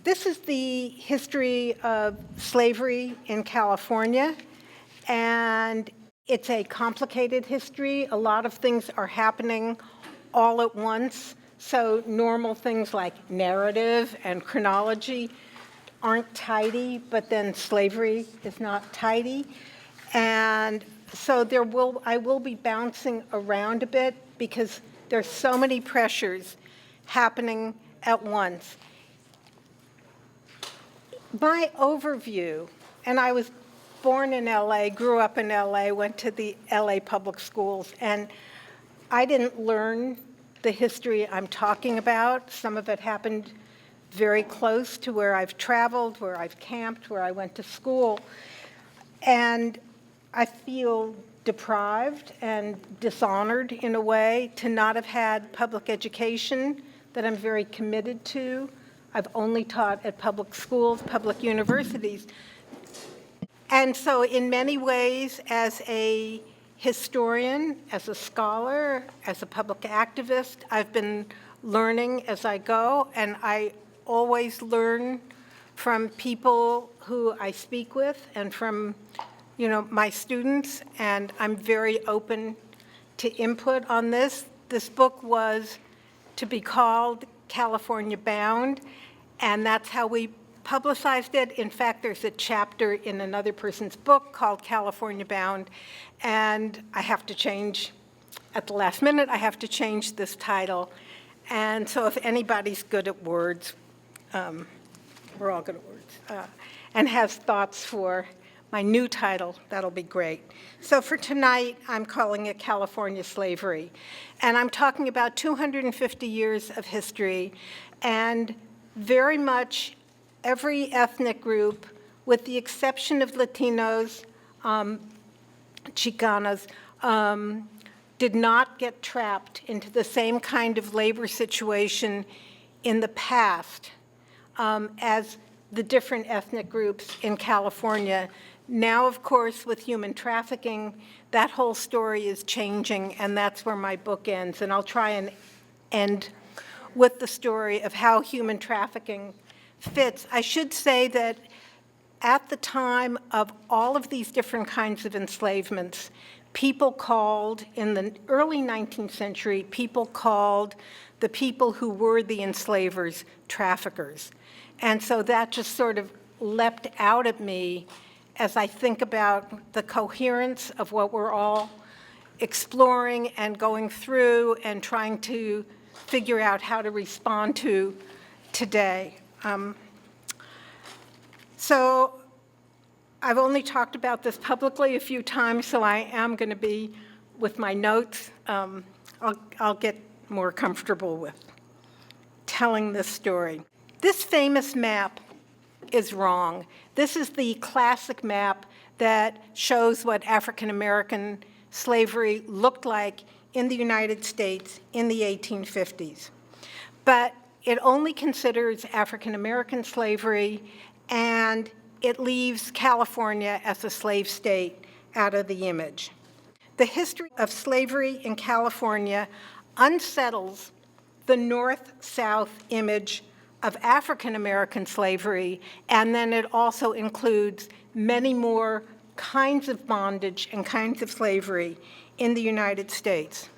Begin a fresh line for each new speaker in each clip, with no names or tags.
This is the history of slavery in California, and it's a complicated history. A lot of things are happening all at once, so normal things like narrative and chronology aren't tidy, but then slavery is not tidy. And so I will be bouncing around a bit because there's so many pressures happening at once. My overview, and I was born in LA, grew up in LA, went to the LA public schools, and I didn't learn the history I'm talking about. Some of it happened very close to where I've traveled, where I've camped, where I went to school. And I feel deprived and dishonored in a way to not have had public education that I'm very committed to. I've only taught at public schools, public universities. And so in many ways, as a historian, as a scholar, as a public activist, I've been learning as I go, and I always learn from people who I speak with and from, my students, and I'm very open to input on this. This book was to be called California Bound, and that's how we publicized it. In fact, there's a chapter in another person's book called California Bound, and I have to change, at the last minute, I have to change this title. And so if anybody's good at words, we're all good at words, and has thoughts for my new title, that'll be great. So for tonight, I'm calling it California Slavery. And I'm talking about 250 years of history, and very much every ethnic group, with the exception of Latinos, Chicanos, did not get trapped into the same kind of labor situation in the past as the different ethnic groups in California. Now, of course, with human trafficking, that whole story is changing, and that's where my book ends. And I'll try and end with the story of how human trafficking fits. I should say that at the time of all of these different kinds of enslavements, people called, in the early 19th century, people called the people who were the enslavers traffickers. And so that just sort of leapt out at me as I think about the coherence of what we're all exploring and going through and trying to figure out how to respond to today. So I've only talked about this publicly a few times, so I am going to be, with my notes, I'll get more comfortable with telling this story. This famous map is wrong. This is the classic map that shows what African-American slavery looked like in the United States in the 1850s. But it only considers African-American slavery, and it leaves California as a slave state out of the image. The history of slavery in California unsettles the North-South image of African-American slavery, and then it also includes many more kinds of bondage and kinds of slavery in the United States.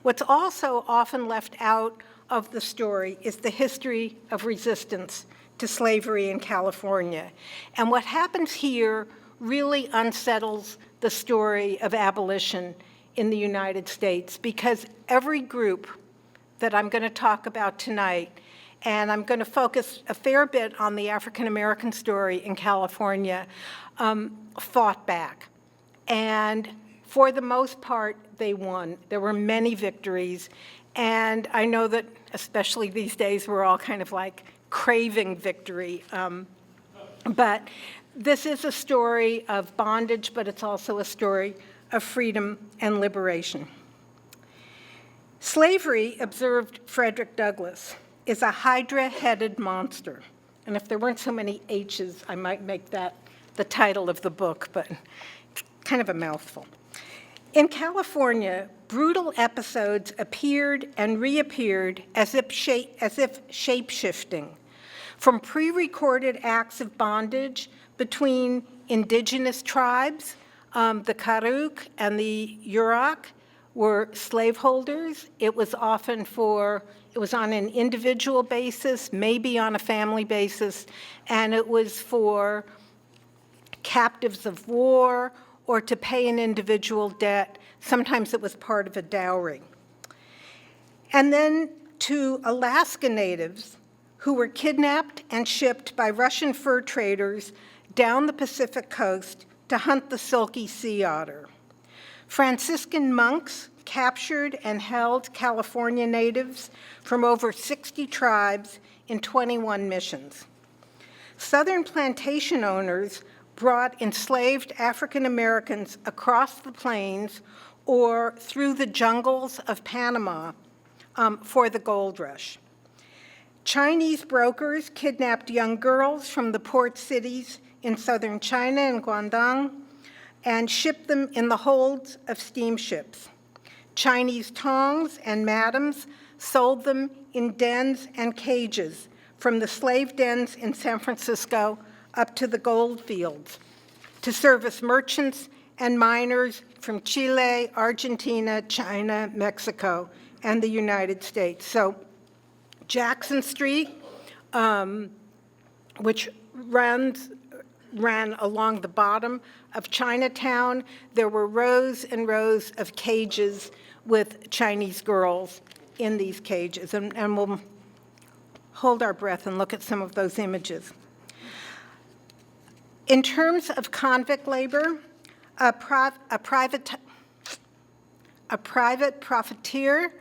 What's also often left out of the story is the history of resistance to slavery in California. And what happens here really unsettles the story of abolition in the United States, because every group that I'm going to talk about tonight, and I'm going to focus a fair bit on the African-American story in California, fought back. And for the most part, they won. There were many victories. And I know that, especially these days, we're all kind of like craving victory. But this is a story of bondage, but it's also a story of freedom and liberation. Slavery, observed Frederick Douglass, is a hydra-headed monster. And if there weren't so many H's, I might make that the title of the book, but it's kind of a mouthful. In California, brutal episodes appeared and reappeared as if shape-shifting. From pre-recorded acts of bondage between indigenous tribes, the Karuk and the Yurok were slaveholders. It was often it was on an individual basis, maybe on a family basis, and it was for captives of war or to pay an individual debt. Sometimes it was part of a dowry. And then to Alaska natives who were kidnapped and shipped by Russian fur traders down the Pacific coast to hunt the silky sea otter. Franciscan monks captured and held California natives from over 60 tribes in 21 missions. Southern plantation owners brought enslaved African Americans across the plains or through the jungles of Panama for the gold rush. Chinese brokers kidnapped young girls from the port cities in southern China and Guangdong and shipped them in the holds of steamships. Chinese tongs and madams sold them in dens and cages from the slave dens in San Francisco up to the gold fields to service merchants and miners from Chile, Argentina, China, Mexico, and the United States. So Jackson Street, which ran along the bottom of Chinatown, there were rows and rows of cages with Chinese girls in these cages. And we'll hold our breath and look at some of those images. In terms of convict labor, a private profiteer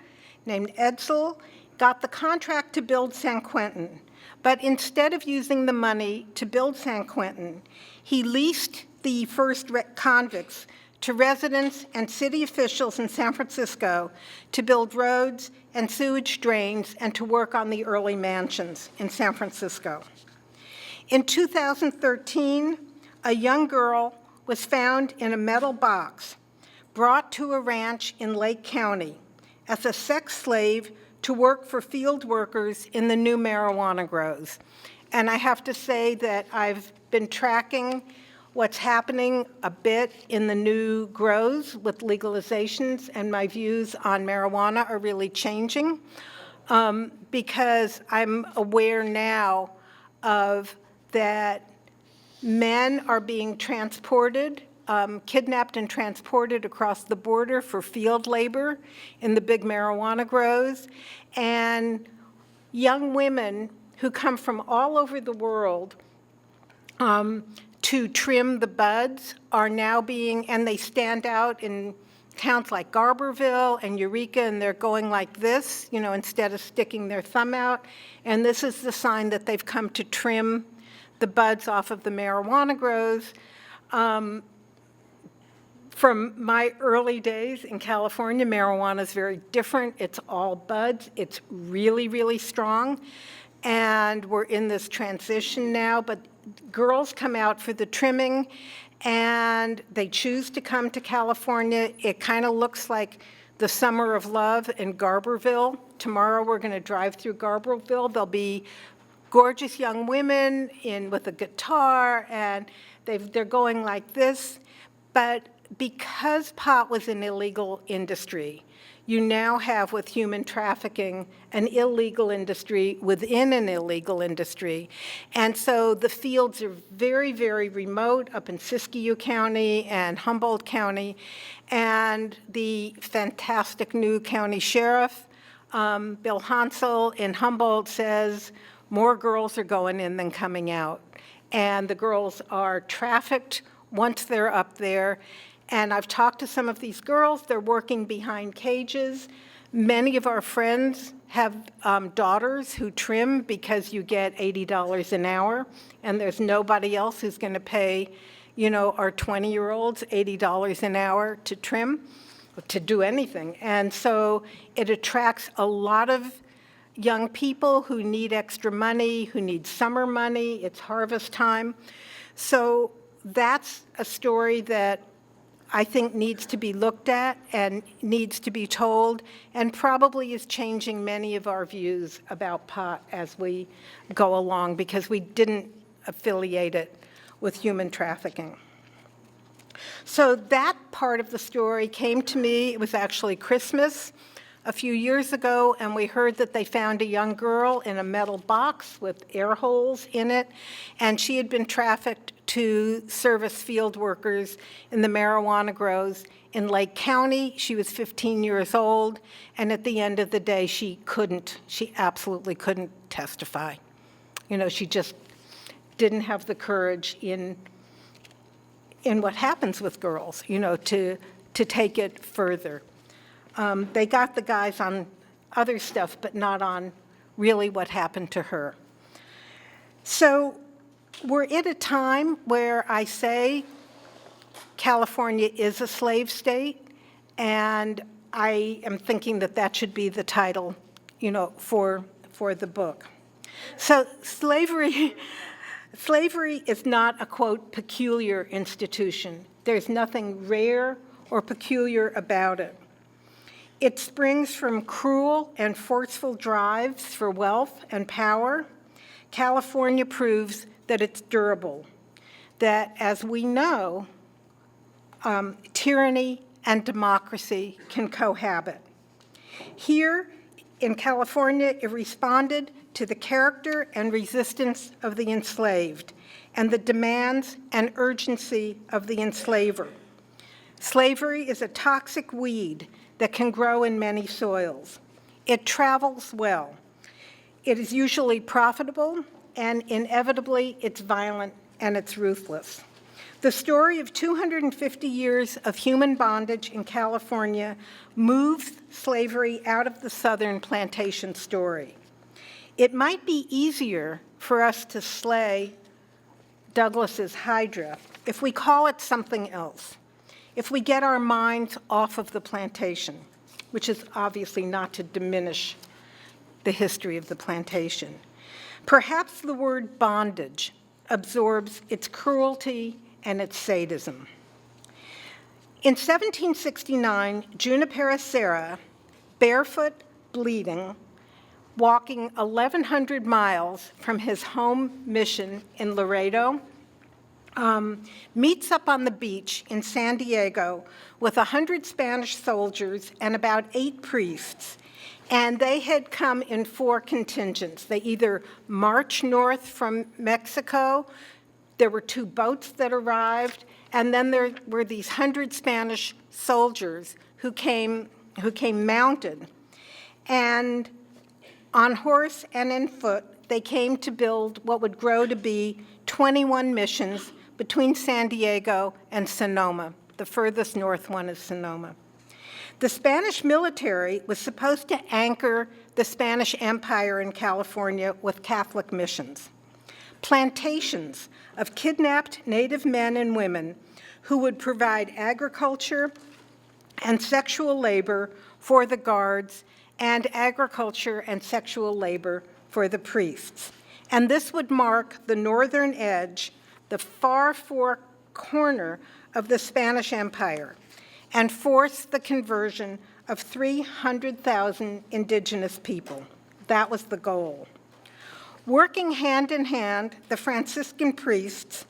named Edsel got the contract to build San Quentin, but instead of using the money to build San Quentin, he leased the first convicts to residents and city officials in San Francisco to build roads and sewage drains and to work on the early mansions in San Francisco. In 2013, a young girl was found in a metal box, brought to a ranch in Lake County as a sex slave to work for field workers in the new marijuana grows. And I have to say that I've been tracking what's happening a bit in the new grows with legalizations, and my views on marijuana are really changing because I'm aware now of that men are being transported, kidnapped and transported across the border for field labor in the big marijuana grows, and young women who come from all over the world to trim the buds are now being, and they stand out in towns like Garberville and Eureka, and they're going like this, you know, instead of sticking their thumb out. And this is the sign that they've come to trim the buds off of the marijuana grows. From my early days in California, marijuana is very different. It's all buds. It's really, really strong. And we're in this transition now, but girls come out for the trimming, and they choose to come to California. It kind of looks like the summer of love in Garberville. Tomorrow we're going to drive through Garberville. There'll be gorgeous young women with a guitar, and they're going like this. But because pot was an illegal industry, you now have, with human trafficking, an illegal industry within an illegal industry. And so the fields are very, very remote up in Siskiyou County and Humboldt County. And the fantastic new county sheriff, Bill Hansel in Humboldt, says more girls are going in than coming out. And the girls are trafficked once they're up there. And I've talked to some of these girls. They're working behind cages. Many of our friends have daughters who trim because you get $80 an hour, and there's nobody else who's going to pay, you know, our 20-year-olds $80 an hour to trim, to do anything. And so it attracts a lot of young people who need extra money, who need summer money. It's harvest time. So that's a story that I think needs to be looked at and needs to be told, and probably is changing many of our views about pot as we go along, because we didn't affiliate it with human trafficking. So that part of the story came to me. It was actually Christmas a few years ago, and we heard that they found a young girl in a metal box with air holes in it, and she had been trafficked to service field workers in the marijuana grows in Lake County. She was 15 years old, and at the end of the day, she absolutely couldn't testify. You know, she just didn't have the courage in what happens with girls, you know, to take it further. They got the guys on other stuff, but not on really what happened to her. So we're at a time where I say California is a slave state, and I am thinking that that should be the title, you know, for the book. So slavery is not a, quote, peculiar institution. There's nothing rare or peculiar about it. It springs from cruel and forceful drives for wealth and power. California proves that it's durable, that, as we know, tyranny and democracy can cohabit. Here in California, it responded to the character and resistance of the enslaved and the demands and urgency of the enslaver. Slavery is a toxic weed that can grow in many soils. It travels well. It is usually profitable, and inevitably it's violent and it's ruthless. The story of 250 years of human bondage in California moves slavery out of the Southern plantation story. It might be easier for us to slay Douglas's Hydra if we call it something else, if we get our minds off of the plantation, which is obviously not to diminish the history of the plantation. Perhaps the word bondage absorbs its cruelty and its sadism. In 1769, Junipero Serra, barefoot, bleeding, walking 1,100 miles from his home mission in Laredo, meets up on the beach in San Diego with 100 Spanish soldiers and about 8 priests. And they had come in 4 contingents. They either marched north from Mexico, there were 2 boats that arrived, and then there were these 100 Spanish soldiers who came mounted. And on horse and in foot, they came to build what would grow to be 21 missions between San Diego and Sonoma. The furthest north one is Sonoma. The Spanish military was supposed to anchor the Spanish Empire in California with Catholic missions. Plantations of kidnapped Native men and women who would provide agriculture and sexual labor for the guards and agriculture and sexual labor for the priests. And this would mark the northern edge, the far corner of the Spanish Empire, and force the conversion of 300,000 indigenous people. That was the goal. Working hand in hand, the Franciscan priests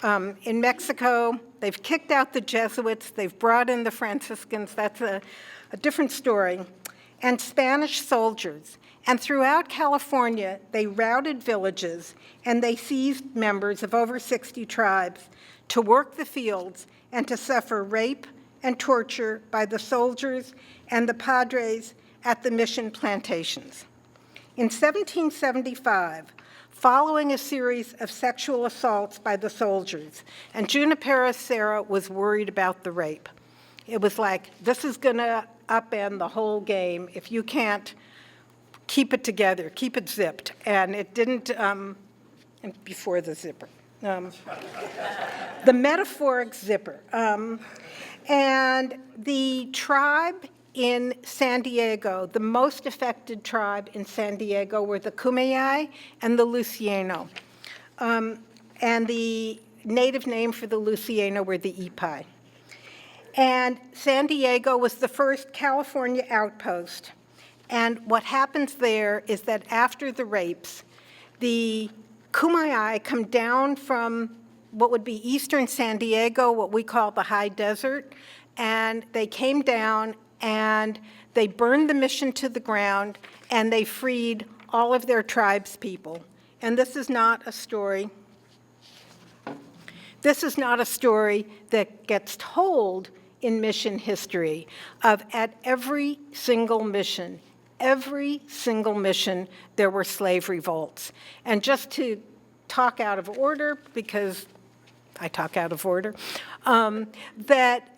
in Mexico, they've kicked out the Jesuits, they've brought in the Franciscans, that's a different story, and Spanish soldiers. And throughout California, they routed villages and they seized members of over 60 tribes to work the fields and to suffer rape and torture by the soldiers and the padres at the mission plantations. In 1775, following a series of sexual assaults by the soldiers, and Junipero Serra was worried about the rape. It was like, this is gonna upend the whole game if you can't keep it together, keep it zipped. And it didn't, and before the zipper, the metaphoric zipper. And the tribe in San Diego, the most affected tribe in San Diego were the Kumeyaay and the Luciano. And the native name for the Luciano were the Ipai. And San Diego was the first California outpost. And what happens there is that after the rapes, the Kumeyaay come down from what would be eastern San Diego, what we call the high desert, and they came down and they burned the mission to the ground and they freed all of their tribes people. And this is not a story. This is not a story that gets told in mission history of at every single mission, there were slave revolts. And just to talk out of order, because I talk out of order, that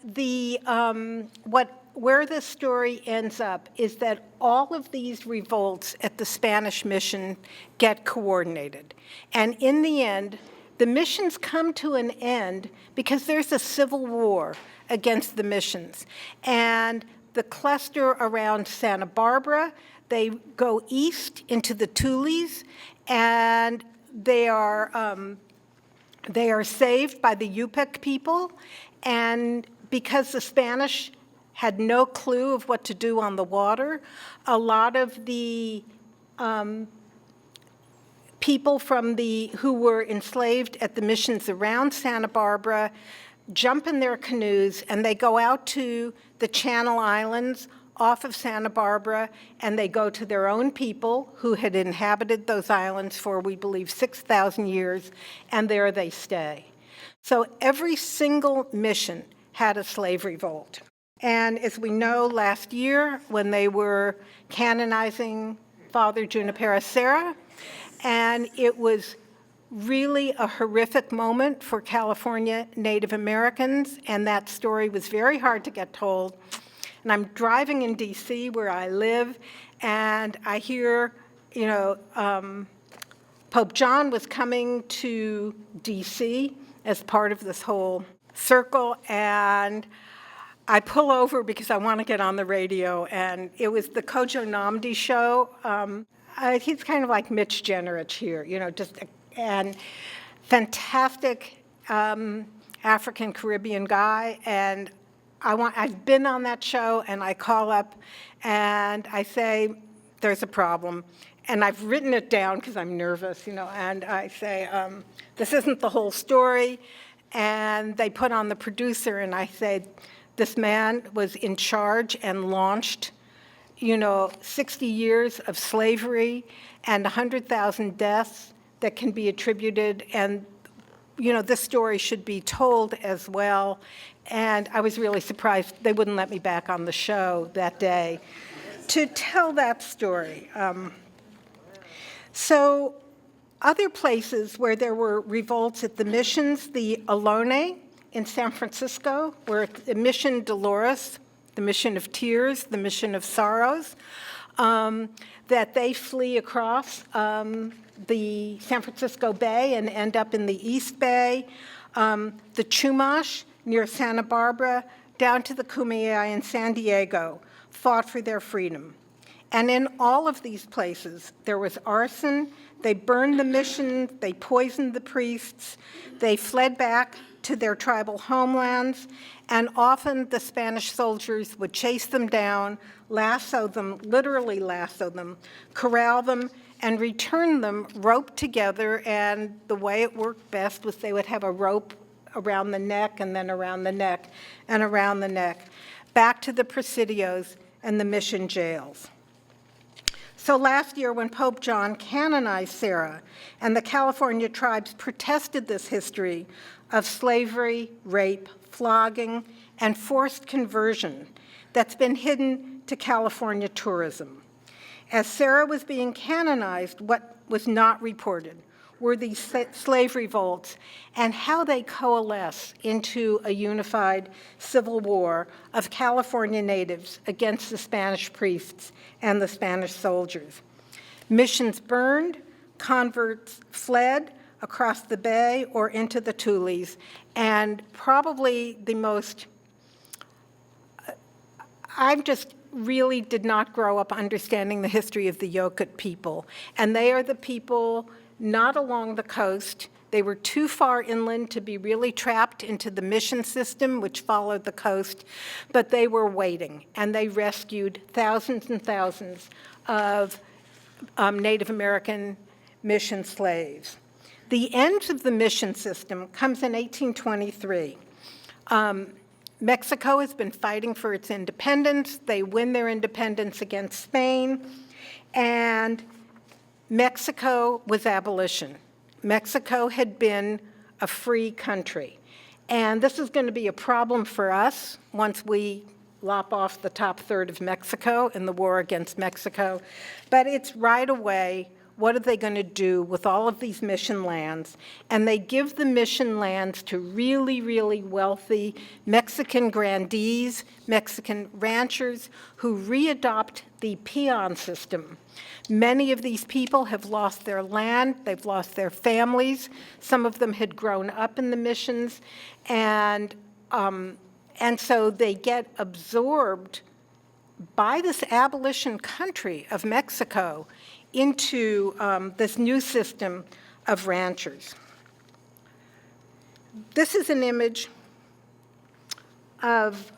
where this story ends up is that all of these revolts at the Spanish mission get coordinated. And in the end, the missions come to an end because there's a civil war against the missions. And the cluster around Santa Barbara, they go east into the Tules, and they are saved by the Yupik people. And because the Spanish had no clue of what to do on the water, a lot of the people who were enslaved at the missions around Santa Barbara jump in their canoes and they go out to the Channel Islands off of Santa Barbara, and they go to their own people who had inhabited those islands for, we believe, 6,000 years, and there they stay. So every single mission had a slave revolt. And as we know, last year, when they were canonizing Father Junipero Serra, and it was really a horrific moment for California Native Americans, and that story was very hard to get told. And I'm driving in DC where I live, and I hear, Pope John was coming to DC as part of this whole circle, and I pull over because I want to get on the radio, and it was the Kojo Nnamdi show. He's kind of like Mitch Generich here, and fantastic African Caribbean guy, and I've been on that show, and I call up and I say, there's a problem. And I've written it down because I'm nervous, and I say, this isn't the whole story. And they put on the producer, and I say, this man was in charge and launched, 60 years of slavery and 100,000 deaths that can be attributed, and this story should be told as well. And I was really surprised they wouldn't let me back on the show that day to tell that story. So other places where there were revolts at the missions, the Ohlone in San Francisco, where the Mission Dolores, the Mission of Tears, the Mission of Sorrows, that they flee across the San Francisco Bay and end up in the East Bay, the Chumash near Santa Barbara, down to the Kumeyaay in San Diego, fought for their freedom. And in all of these places, there was arson. They burned the mission, they poisoned the priests, they fled back to their tribal homelands, and often the Spanish soldiers would chase them down, lasso them, literally lasso them, corral them, and return them roped together. And the way it worked best was they would have a rope around the neck, and then around the neck, and around the neck, back to the presidios and the mission jails. So last year, when Pope John canonized Serra, and the California tribes protested this history of slavery, rape, flogging, and forced conversion that's been hidden to California tourism. As Serra was being canonized, what was not reported were these slave revolts and how they coalesce into a unified civil war of California natives against the Spanish priests and the Spanish soldiers. Missions burned, converts fled across the bay or into the Tules, and probably the most, I just really did not grow up understanding the history of the Yokut people, and they are the people not along the coast. They were too far inland to be really trapped into the mission system, which followed the coast, but they were waiting, and they rescued thousands and thousands of Native American mission slaves. The end of the mission system comes in 1823. Mexico has been fighting for its independence. They win their independence against Spain, and Mexico was abolition. Mexico had been a free country. And this is going to be a problem for us once we lop off the top third of Mexico in the war against Mexico. But it's right away, what are they going to do with all of these mission lands? And they give the mission lands to really, really wealthy Mexican grandees, Mexican ranchers who readopt the peon system. Many of these people have lost their land, they've lost their families. Some of them had grown up in the missions, and so they get absorbed by this abolition country of Mexico into this new system of ranchers. This is an image of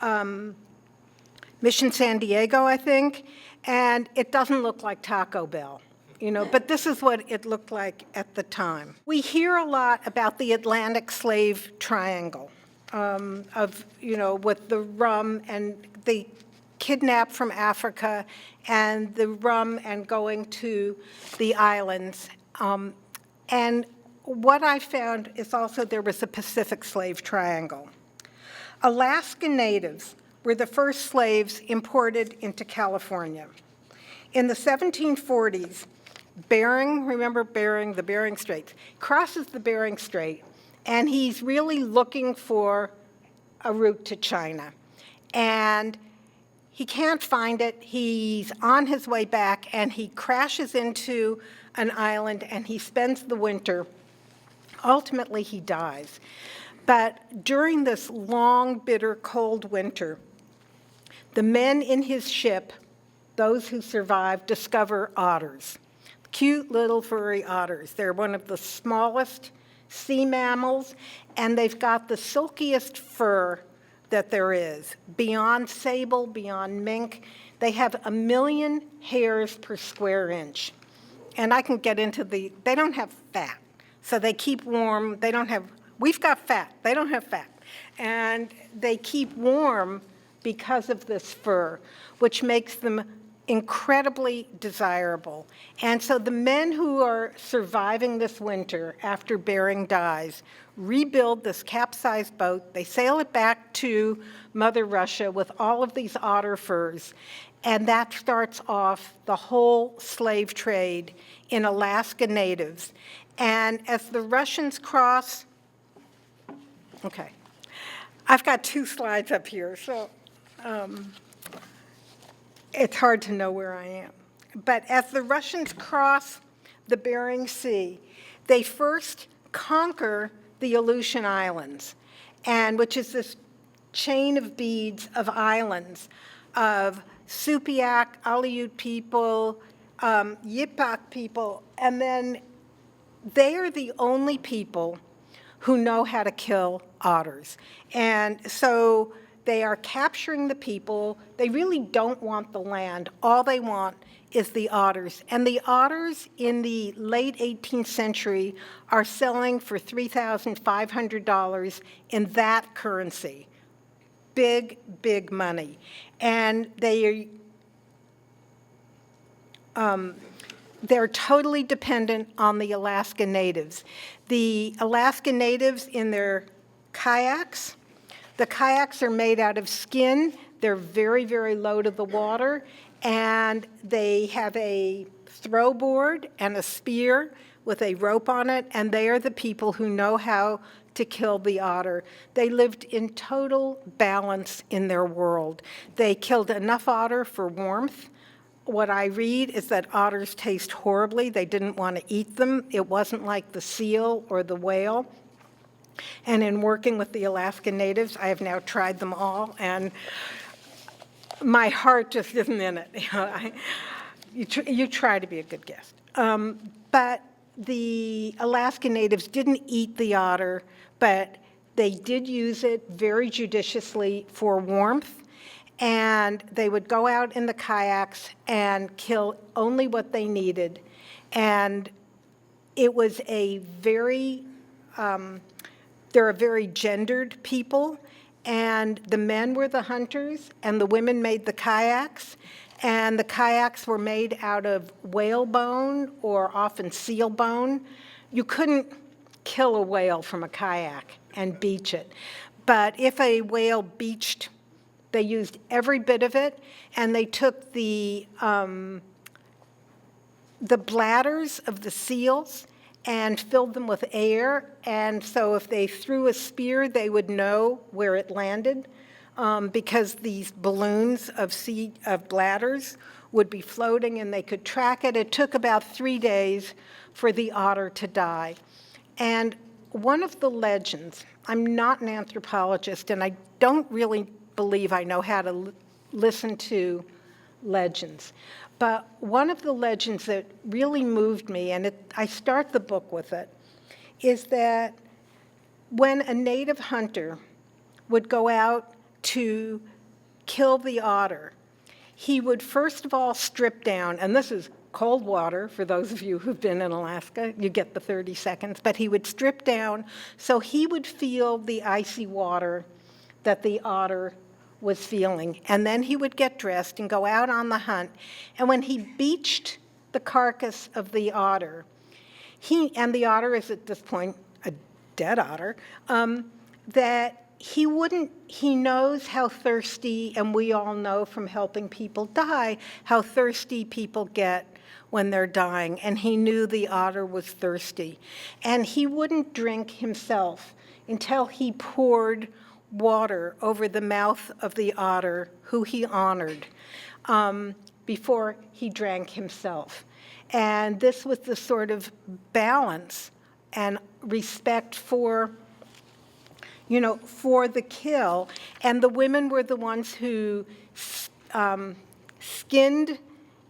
Mission San Diego, I think, and it doesn't look like Taco Bell, but this is what it looked like at the time. We hear a lot about the Atlantic slave triangle with the rum and the kidnap from Africa and the rum and going to the islands. And what I found is also there was a Pacific slave triangle. Alaska Natives were the first slaves imported into California. In the 1740s, Bering, remember Bering, the Bering Straits, crosses the Bering Strait, and he's really looking for a route to China. And he can't find it. He's on his way back, and he crashes into an island, and he spends the winter. Ultimately, he dies. But during this long, bitter, cold winter, the men in his ship, those who survived, discover otters, cute little furry otters. They're one of the smallest sea mammals, and they've got the silkiest fur that there is, beyond sable, beyond mink. They have 1 million hairs per square inch. And I can get into they don't have fat, so they keep warm. We've got fat, they don't have fat. And they keep warm because of this fur, which makes them incredibly desirable. And so the men who are surviving this winter after Bering dies rebuild this capsized boat. They sail it back to Mother Russia with all of these otter furs, and that starts off the whole slave trade in Alaska Natives. And as the Russians cross, okay, I've got 2 slides up here, so it's hard to know where I am. But as the Russians cross the Bering Sea, they first conquer the Aleutian Islands, which is this chain of beads of islands of Supiaq, Aleut people, Yipak people, and then they are the only people who know how to kill otters. And so they are capturing the people. They really don't want the land. All they want is the otters. And the otters in the late 18th century are selling for $3,500 in that currency. Big, big money. And they're totally dependent on the Alaska Natives. The Alaska Natives in their kayaks, the kayaks are made out of skin. They're very, very low to the water, and they have a throw board and a spear with a rope on it, and they are the people who know how to kill the otter. They lived in total balance in their world. They killed enough otter for warmth. What I read is that otters taste horribly. They didn't want to eat them. It wasn't like the seal or the whale. And in working with the Alaska Natives, I have now tried them all, and my heart just isn't in it. You try to be a good guest. But the Alaska Natives didn't eat the otter, but they did use it very judiciously for warmth, and they would go out in the kayaks and kill only what they needed. And it was a very, they're a very gendered people, and the men were the hunters, and the women made the kayaks, and the kayaks were made out of whale bone or often seal bone. You couldn't kill a whale from a kayak and beach it, but if a whale beached, they used every bit of it, and they took the bladders of the seals and filled them with air, and so if they threw a spear, they would know where it landed, because these balloons of bladders would be floating and they could track it. It took about 3 days for the otter to die. And one of the legends, I'm not an anthropologist, and I don't really believe I know how to listen to legends, but one of the legends that really moved me, and I start the book with it, is that when a native hunter would go out to kill the otter, he would first of all strip down, and this is cold water for those of you who've been in Alaska, you get the 30 seconds, but he would strip down so he would feel the icy water that the otter was feeling. And then he would get dressed and go out on the hunt. And when he beached the carcass of the otter, and the otter is at this point a dead otter, that he knows how thirsty, and we all know from helping people die, how thirsty people get when they're dying, and he knew the otter was thirsty. And he wouldn't drink himself until he poured water over the mouth of the otter, who he honored, before he drank himself. And this was the sort of balance and respect for the kill. And the women were the ones who skinned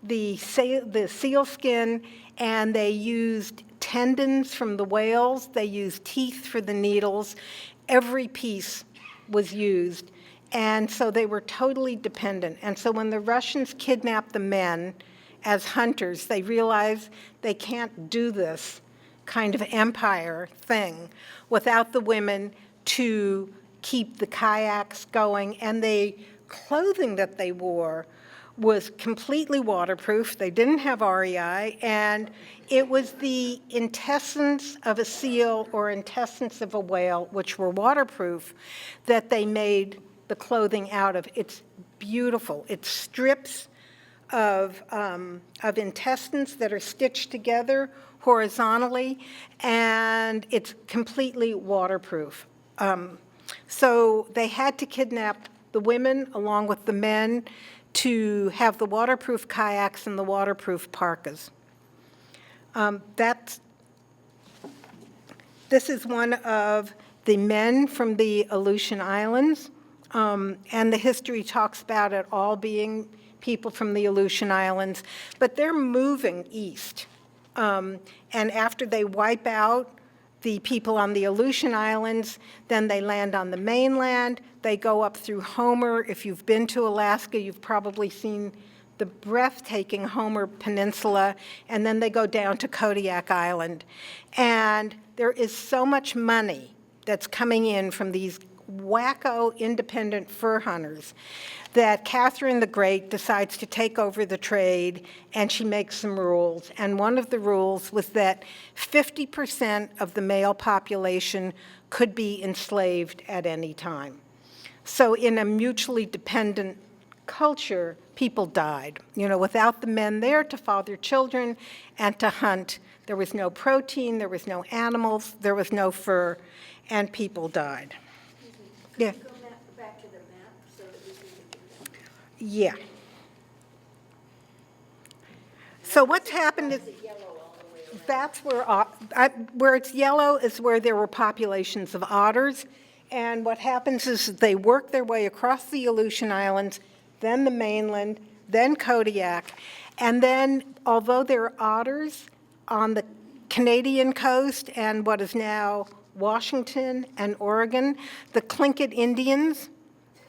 the seal skin, and they used tendons from the whales, they used teeth for the needles. Every piece was used, and so they were totally dependent. And so when the Russians kidnapped the men as hunters, they realized they can't do this kind of empire thing without the women to keep the kayaks going, and the clothing that they wore was completely waterproof. They didn't have REI, and it was the intestines of a seal or intestines of a whale, which were waterproof, that they made the clothing out of. It's beautiful. It's strips of intestines that are stitched together horizontally, and it's completely waterproof. So they had to kidnap the women along with the men to have the waterproof kayaks and the waterproof parkas. This is one of the men from the Aleutian Islands, and the history talks about it all being people from the Aleutian Islands, but they're moving east. And after they wipe out the people on the Aleutian Islands, then they land on the mainland. They go up through Homer. If you've been to Alaska, you've probably seen the breathtaking Homer Peninsula, and then they go down to Kodiak Island. And there is so much money that's coming in from these wacko independent fur hunters that Catherine the Great decides to take over the trade, and she makes some rules. And one of the rules was that 50% of the male population could be enslaved at any time. So in a mutually dependent culture, people died. Without the men there to father children and to hunt, there was no protein, there was no animals, there was no fur, and people died. Yeah.
Go back to the map so that we can get that.
Yeah. So what's happened is, that's where it's yellow is where there were populations of otters. And what happens is they work their way across the Aleutian Islands, then the mainland, then Kodiak. And then, although there are otters on the Canadian coast and what is now Washington and Oregon, the Tlingit Indians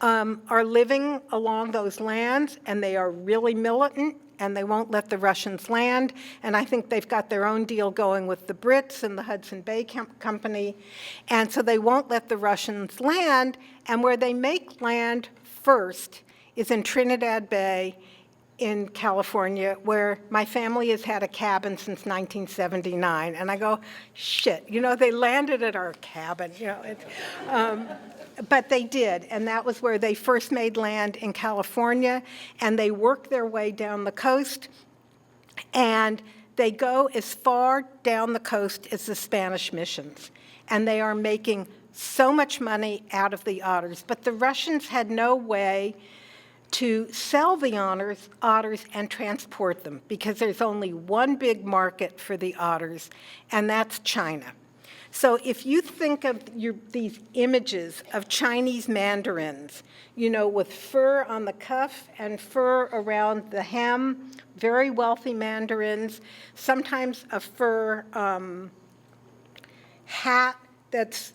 are living along those lands, and they are really militant, and they won't let the Russians land. And I think they've got their own deal going with the Brits and the Hudson Bay Company. And so they won't let the Russians land. And where they make land first is in Trinidad Bay in California, where my family has had a cabin since 1979. And I go, shit, they landed at our cabin, but they did, and that was where they first made land in California, and they worked their way down the coast, and they go as far down the coast as the Spanish missions, and they are making so much money out of the otters. But the Russians had no way to sell the otters and transport them, because there's only one big market for the otters, and that's China. So if you think of these images of Chinese mandarins, with fur on the cuff and fur around the hem, very wealthy mandarins, sometimes a fur hat that's,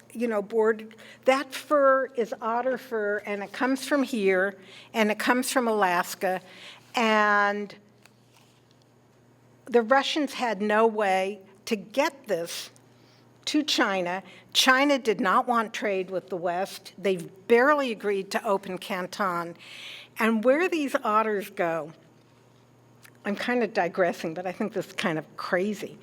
bordered. That fur is otter fur, and it comes from here, and it comes from Alaska, and the Russians had no way to get this to China. China did not want trade with the West. They've barely agreed to open Canton. And where these otters go, I'm kind of digressing, but I think this is kind of crazy,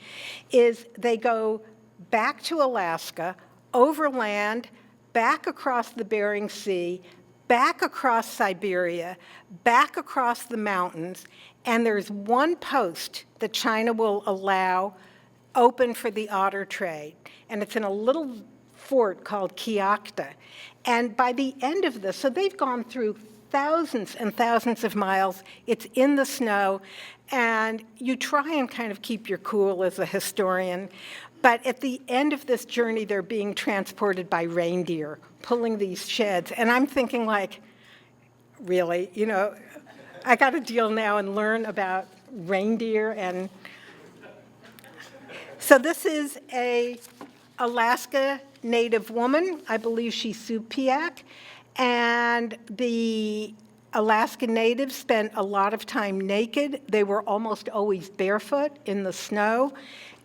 is they go back to Alaska, overland, back across the Bering Sea, back across Siberia, back across the mountains, and there's one post that China will allow open for the otter trade, and it's in a little fort called Kiakta. And by the end of this, so they've gone through thousands and thousands of miles, it's in the snow, and you try and kind of keep your cool as a historian, but at the end of this journey, they're being transported by reindeer, pulling these sheds, and I'm thinking like, really, I got to deal now and learn about reindeer. And so this is a Alaska Native woman. I believe she's Supiak. And the Alaska Natives spent a lot of time naked. They were almost always barefoot in the snow.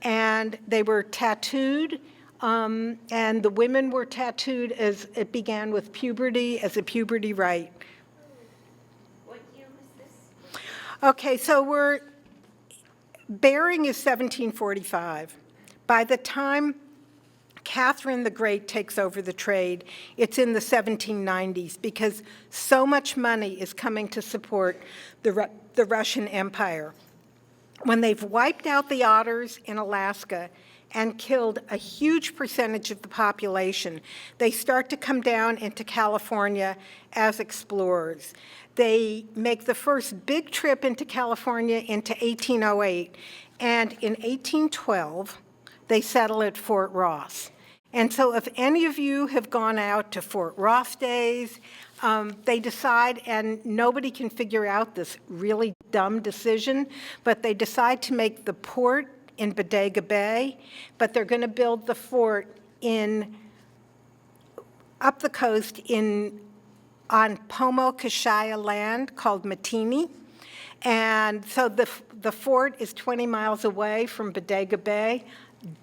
And they were tattooed. And the women were tattooed as it began with puberty, as a puberty rite.
What year was this?
Okay, so Bering is 1745. By the time Catherine the Great takes over the trade, it's in the 1790s, because so much money is coming to support the Russian Empire. When they've wiped out the otters in Alaska and killed a huge percentage of the population, they start to come down into California as explorers. They make the first big trip into California into 1808, and in 1812, they settle at Fort Ross. And so if any of you have gone out to Fort Ross days, they decide, and nobody can figure out this really dumb decision, but they decide to make the port in Bodega Bay, but they're going to build the fort up the coast on Pomo Kashaya land called Matini. And so the fort is 20 miles away from Bodega Bay.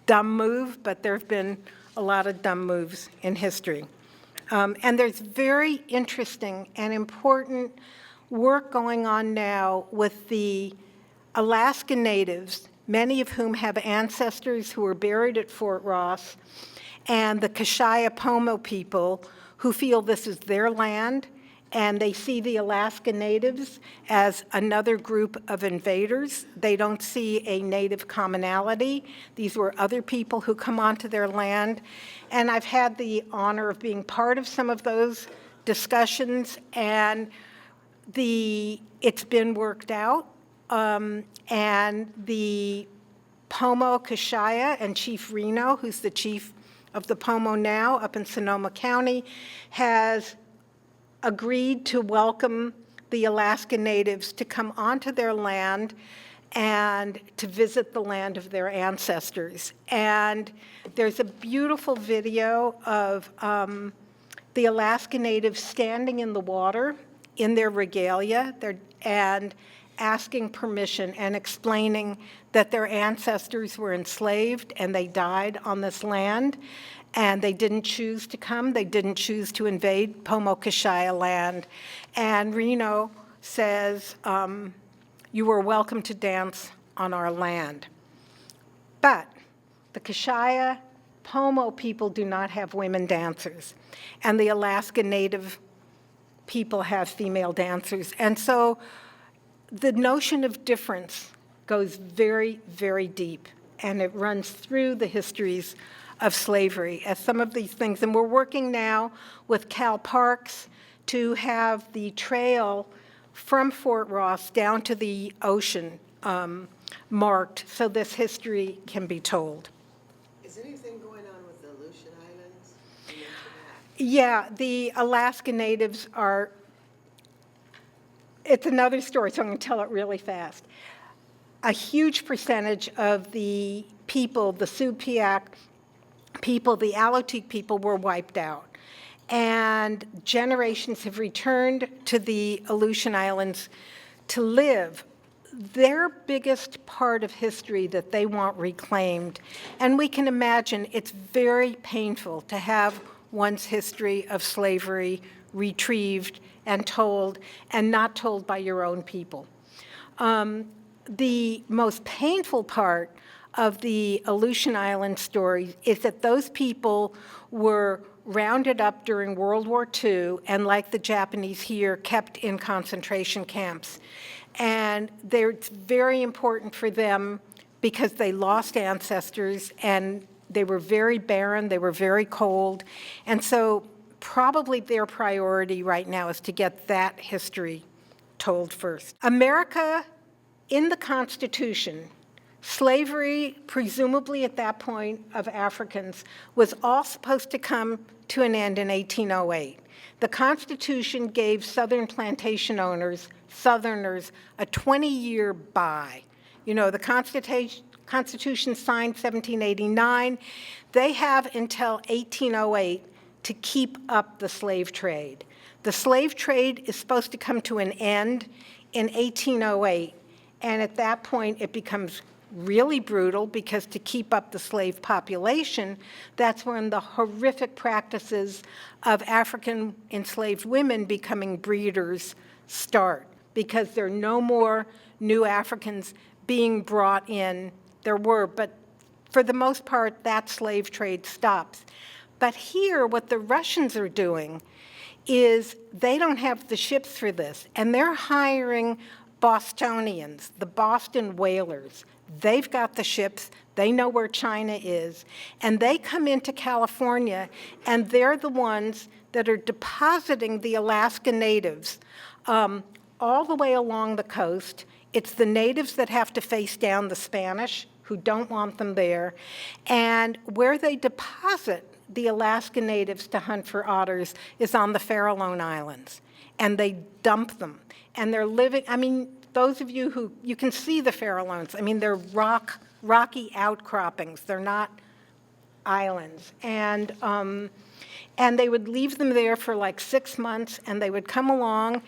Dumb move, but there have been a lot of dumb moves in history. And there's very interesting and important work going on now with the Alaska Natives, many of whom have ancestors who were buried at Fort Ross, and the Kashaya Pomo people who feel this is their land, and they see the Alaska Natives as another group of invaders. They don't see a native commonality. These were other people who come onto their land. And I've had the honor of being part of some of those discussions, and it's been worked out. And the Pomo Kashaya and Chief Reno, who's the chief of the Pomo now up in Sonoma County, has agreed to welcome the Alaska Natives to come onto their land and to visit the land of their ancestors. And there's a beautiful video of the Alaska Natives standing in the water in their regalia and asking permission and explaining that their ancestors were enslaved and they died on this land, and they didn't choose to come. They didn't choose to invade Pomokashaya land. And Reno says, you were welcome to dance on our land. But the Kashaya Pomo people do not have women dancers, and the Alaska Native people have female dancers. And so the notion of difference goes very, very deep, and it runs through the histories of slavery as some of these things. And we're working now with Cal Parks to have the trail from Fort Ross down to the ocean marked so this history can be told.
Is anything going on with the Aleutian Islands? You mentioned that.
Yeah, the Alaska Natives are, it's another story, so I'm going to tell it really fast. A huge percentage of the people, the Supiaq people, the Alutiiq people, were wiped out. And generations have returned to the Aleutian Islands to live. Their biggest part of history that they want reclaimed, and we can imagine it's very painful to have one's history of slavery retrieved and told, and not told by your own people. The most painful part of the Aleutian Island story is that those people were rounded up during World War II and, like the Japanese here, kept in concentration camps. And it's very important for them because they lost ancestors and they were very barren, they were very cold. And so probably their priority right now is to get that history told first. America, in the Constitution, slavery, presumably at that point of Africans, was all supposed to come to an end in 1808. The Constitution gave Southern plantation owners, Southerners, a 20-year buy. You know, the Constitution signed 1789. They have until 1808 to keep up the slave trade. The slave trade is supposed to come to an end in 1808, and at that point it becomes really brutal because to keep up the slave population, that's when the horrific practices of African enslaved women becoming breeders start, because there are no more new Africans being brought in. There were, but for the most part, that slave trade stops. But here, what the Russians are doing is they don't have the ships for this, and they're hiring Bostonians, the Boston whalers. They've got the ships, they know where China is, and they come into California, and they're the ones that are depositing the Alaska Natives all the way along the coast. It's the natives that have to face down the Spanish, who don't want them there, and where they deposit the Alaska Natives to hunt for otters is on the Farallone Islands, and they dump them. And they're living, I mean, those of you who, you can see the Farallones. I mean, they're rocky outcroppings. They're not islands. And they would leave them there for like 6 months, and they would come along,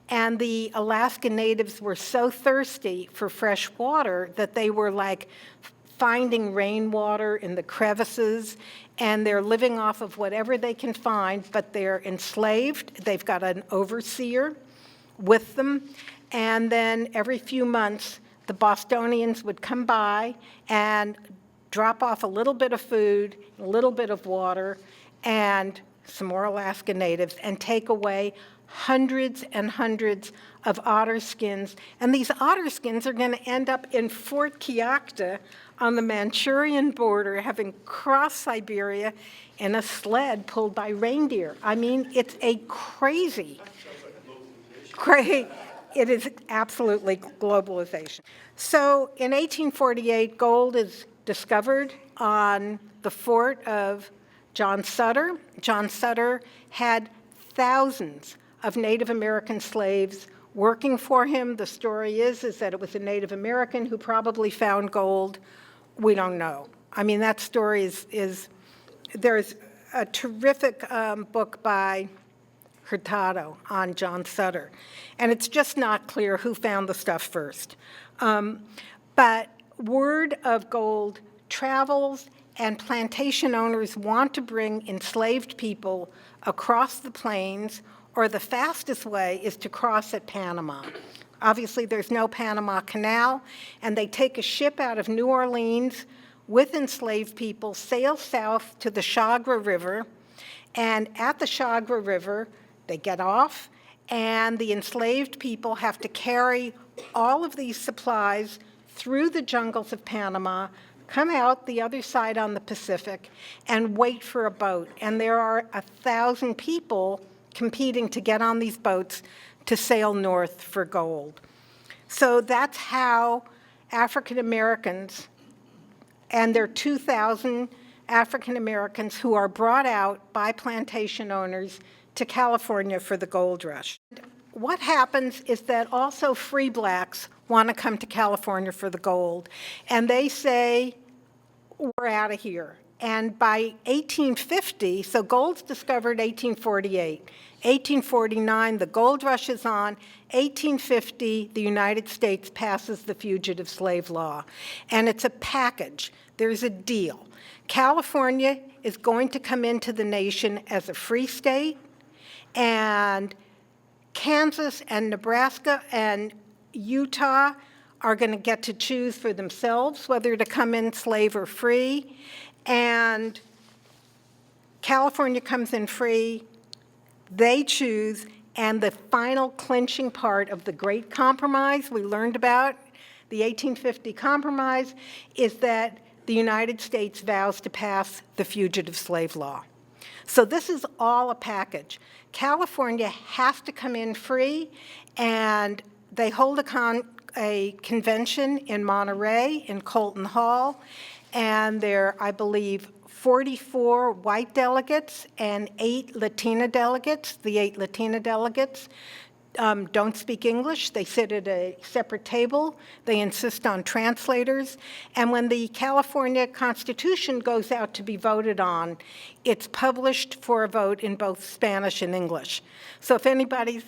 and the Alaska Natives were so thirsty for fresh water that they were like finding rainwater in the crevices, and they're living off of whatever they can find, but they're enslaved. They've got an overseer with them, and then every few months, the Bostonians would come by and drop off a little bit of food, a little bit of water, and some more Alaska Natives, and take away hundreds and hundreds of otter skins. And these otter skins are going to end up in Fort Kyakhta on the Manchurian border, having crossed Siberia in a sled pulled by reindeer. I mean, it's a crazy. It is absolutely globalization. So in 1848, gold is discovered on the fort of John Sutter. John Sutter had thousands of Native American slaves working for him. The story is that it was a Native American who probably found gold. We don't know. I mean, that story is there's a terrific book by Hurtado on John Sutter, and it's just not clear who found the stuff first. But word of gold travels, and plantation owners want to bring enslaved people across the plains, or the fastest way is to cross at Panama. Obviously, there's no Panama Canal, and they take a ship out of New Orleans with enslaved people, sail south to the Chagres River, and at the Chagres River, they get off, and the enslaved people have to carry all of these supplies through the jungles of Panama, come out the other side on the Pacific, and wait for a boat. And there are 1,000 people competing to get on these boats to sail north for gold. So that's how African Americans, and there are 2,000 African Americans who are brought out by plantation owners to California for the gold rush. What happens is that also free blacks want to come to California for the gold, and they say, we're out of here. And by 1850, so gold's discovered 1848, 1849, the gold rush is on. 1850, the United States passes the Fugitive Slave Law, and it's a package. There's a deal. California is going to come into the nation as a free state, and Kansas and Nebraska and Utah are going to get to choose for themselves whether to come in slave or free, and California comes in free, they choose, and the final clinching part of the Great Compromise we learned about, the 1850 Compromise, is that the United States vows to pass the Fugitive Slave Law. So this is all a package. California has to come in free, and they hold a convention in Monterey, in Colton Hall, and there, I believe, 44 white delegates and 8 Latina delegates. The 8 Latina delegates don't speak English. They sit at a separate table. They insist on translators. And when the California Constitution goes out to be voted on, it's published for a vote in both Spanish and English. So if anybody's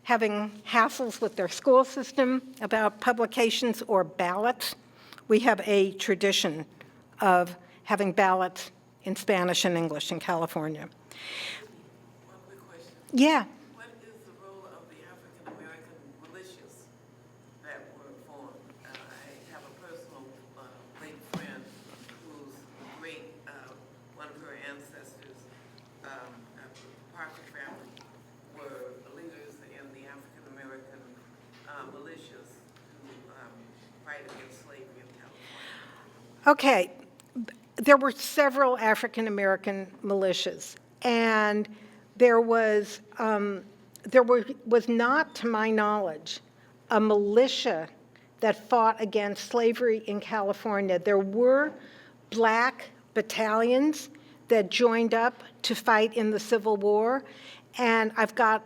having hassles with their school system about publications or ballots, we have a tradition of having ballots in Spanish and English in California.
One quick question.
Yeah.
What is the role of the African American militias that were formed? I have a personal late friend whose great, one of her ancestors, Parker family, were leaders in the African American militias who fight against slavery in California.
Okay. There were several African American militias, and there was not, to my knowledge, a militia that fought against slavery in California. There were black battalions that joined up to fight in the Civil War, and I've got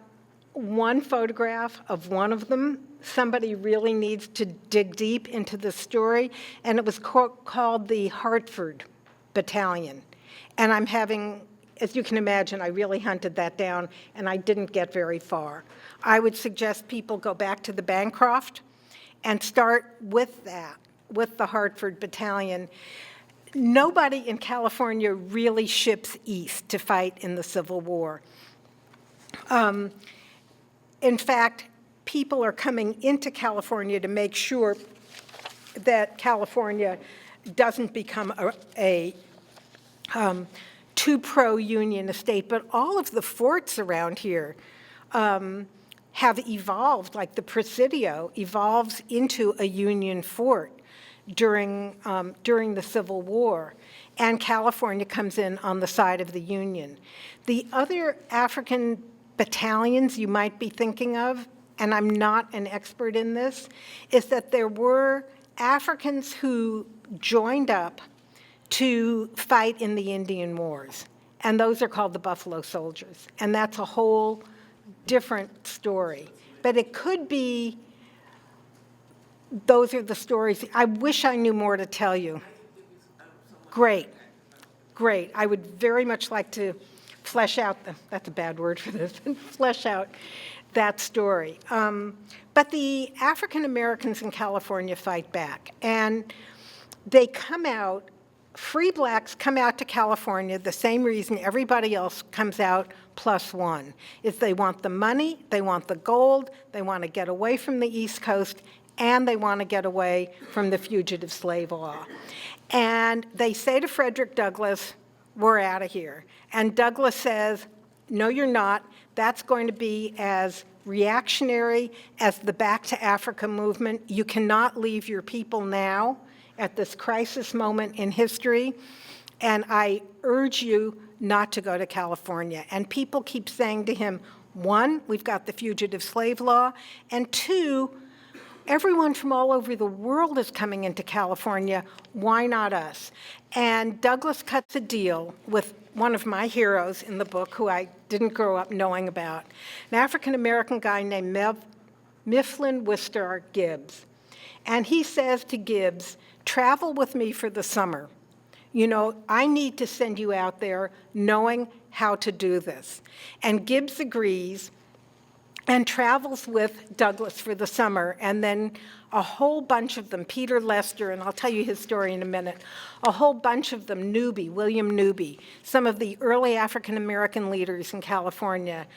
one photograph of one of them. Somebody really needs to dig deep into the story, and it was called the Hartford Battalion. And I'm having, as you can imagine, I really hunted that down, and I didn't get very far. I would suggest people go back to the Bancroft and start with that, with the Hartford Battalion. Nobody in California really ships east to fight in the Civil War. In fact, people are coming into California to make sure that California doesn't become a too pro-union a state, but all of the forts around here have evolved, like the Presidio evolves into a Union fort during the Civil War, and California comes in on the side of the Union. The other African battalions you might be thinking of, and I'm not an expert in this, is that there were Africans who joined up to fight in the Indian Wars, and those are called the Buffalo Soldiers, and that's a whole different story. but it could be those are the stories. I wish I knew more to tell you. Great, great. I would very much like to flesh out, that's a bad word for this, flesh out that story. But the African Americans in California fight back, and they come out, free blacks come out to California the same reason everybody else comes out plus one, is they want the money, they want the gold, they want to get away from the East Coast, and they want to get away from the fugitive slave law. And they say to Frederick Douglass, we're out of here. And Douglass says, no, you're not. That's going to be as reactionary as the Back to Africa movement. You cannot leave your people now at this crisis moment in history, and I urge you not to go to California. And people keep saying to him, one, we've got the fugitive slave law, and two, everyone from all over the world is coming into California, why not us? And Douglass cuts a deal with one of my heroes in the book, who I didn't grow up knowing about, an African-American guy named Mifflin Wistar Gibbs. And he says to Gibbs, travel with me for the summer. You know, I need to send you out there knowing how to do this. And Gibbs agrees and travels with Douglass for the summer, and then a whole bunch of them, Peter Lester, and I'll tell you his story in a minute, a whole bunch of them, William Newby, some of the early African-American leaders in California,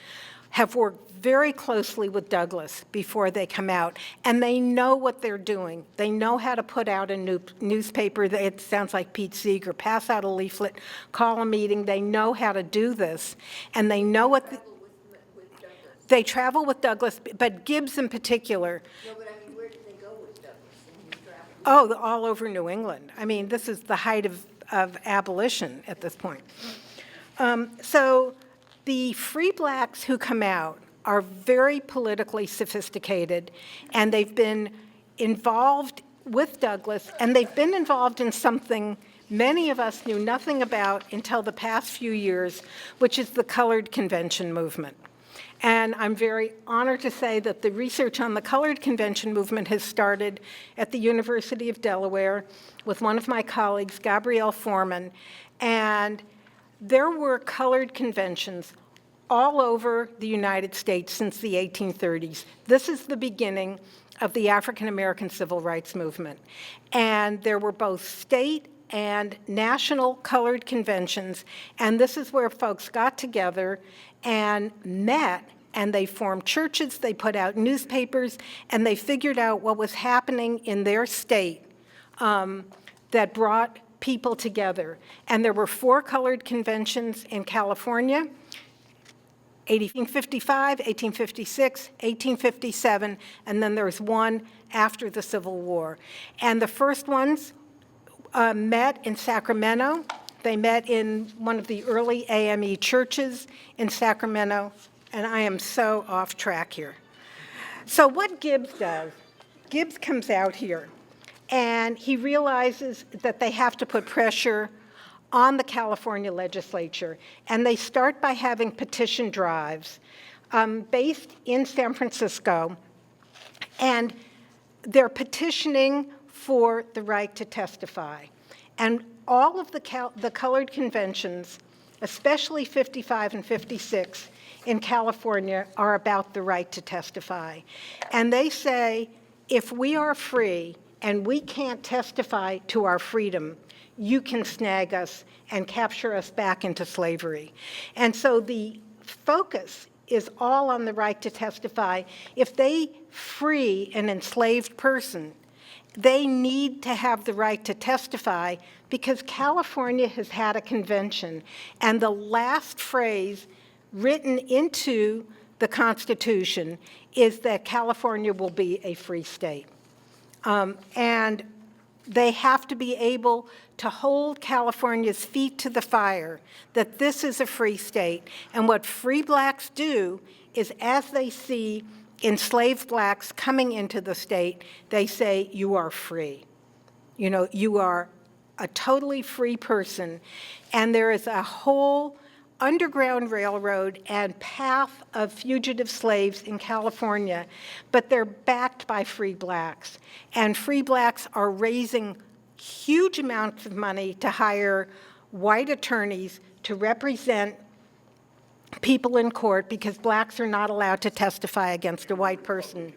have worked very closely with Douglass before they come out, and they know what they're doing. They know how to put out a newspaper, it sounds like Pete Seeger, pass out a leaflet, call a meeting. They know how to do this, and they know what they travel with Douglass, but Gibbs in particular.
No, but I mean, where did they go with Douglass in his travel?
Oh, all over New England. I mean, this is the height of abolition at this point. So the free blacks who come out are very politically sophisticated, and they've been involved with Douglass, and they've been involved in something many of us knew nothing about until the past few years, which is the colored convention movement. And I'm very honored to say that the research on the colored convention movement has started at the University of Delaware with one of my colleagues, Gabrielle Foreman, and there were colored conventions all over the United States since the 1830s. This is the beginning of the African American civil rights movement. And there were both state and national colored conventions, and this is where folks got together and met, and they formed churches, they put out newspapers, and they figured out what was happening in their state that brought people together. And there were 4 colored conventions in California, 1855, 1856, 1857, and then there's one after the Civil War. And the first ones met in Sacramento. They met in one of the early AME churches in Sacramento, and I am so off track here. So what Gibbs does, Gibbs comes out here, and he realizes that they have to put pressure on the California legislature, and they start by having petition drives based in San Francisco, and they're petitioning for the right to testify. And all of the colored conventions, especially 55 and 56 in California, are about the right to testify. And they say, if we are free and we can't testify to our freedom, you can snag us and capture us back into slavery. And so the focus is all on the right to testify. If they free an enslaved person, they need to have the right to testify because California has had a convention, and the last phrase written into the Constitution is that California will be a free state. And they have to be able to hold California's feet to the fire that this is a free state. And what free blacks do is, as they see enslaved blacks coming into the state, they say, you are free. You know, you are a totally free person. And there is a whole Underground Railroad and path of fugitive slaves in California, but they're backed by free blacks. And free blacks are raising huge amounts of money to hire white attorneys to represent people in court because blacks are not allowed to testify against a white person.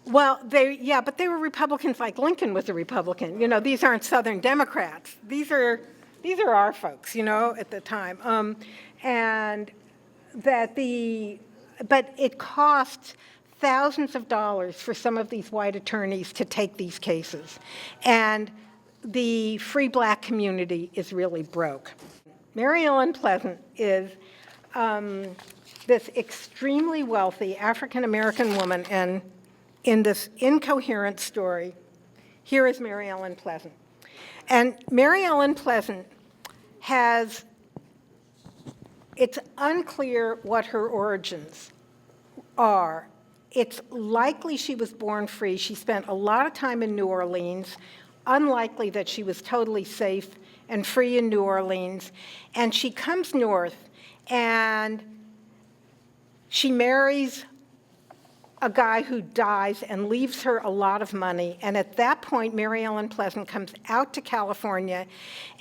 Well, but they were Republicans like Lincoln was a Republican. You know, these aren't Southern Democrats. These are our folks, you know, at the time. But it costs thousands of dollars for some of these white attorneys to take these cases. And the free black community is really broke. Mary Ellen Pleasant is this extremely wealthy African-American woman, and in this incoherent story, here is Mary Ellen Pleasant. And Mary Ellen Pleasant it's unclear what her origins are. It's likely she was born free. She spent a lot of time in New Orleans, unlikely that she was totally safe and free in New Orleans. And she comes north and she marries a guy who dies and leaves her a lot of money. And at that point, Mary Ellen Pleasant comes out to California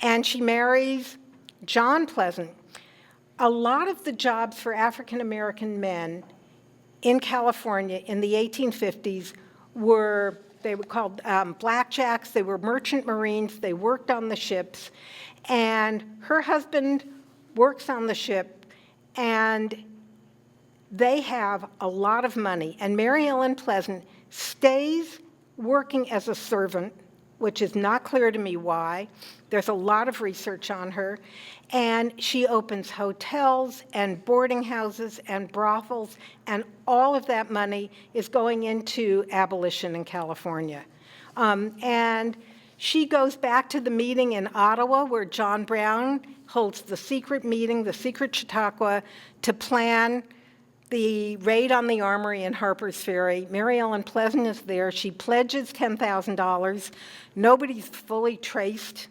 and she marries John Pleasant. A lot of the jobs for African-American men in California in the 1850s they were called blackjacks, they were merchant marines, they worked on the ships, and her husband works on the ship, and they have a lot of money. And Mary Ellen Pleasant stays working as a servant, which is not clear to me why. There's a lot of research on her. And she opens hotels and boarding houses and brothels, and all of that money is going into abolition in California. And she goes back to the meeting in Ottawa where John Brown holds the secret meeting, the secret Chautauqua, to plan the raid on the armory in Harper's Ferry. Mary Ellen Pleasant is there. She pledges $10,000. Nobody's fully traced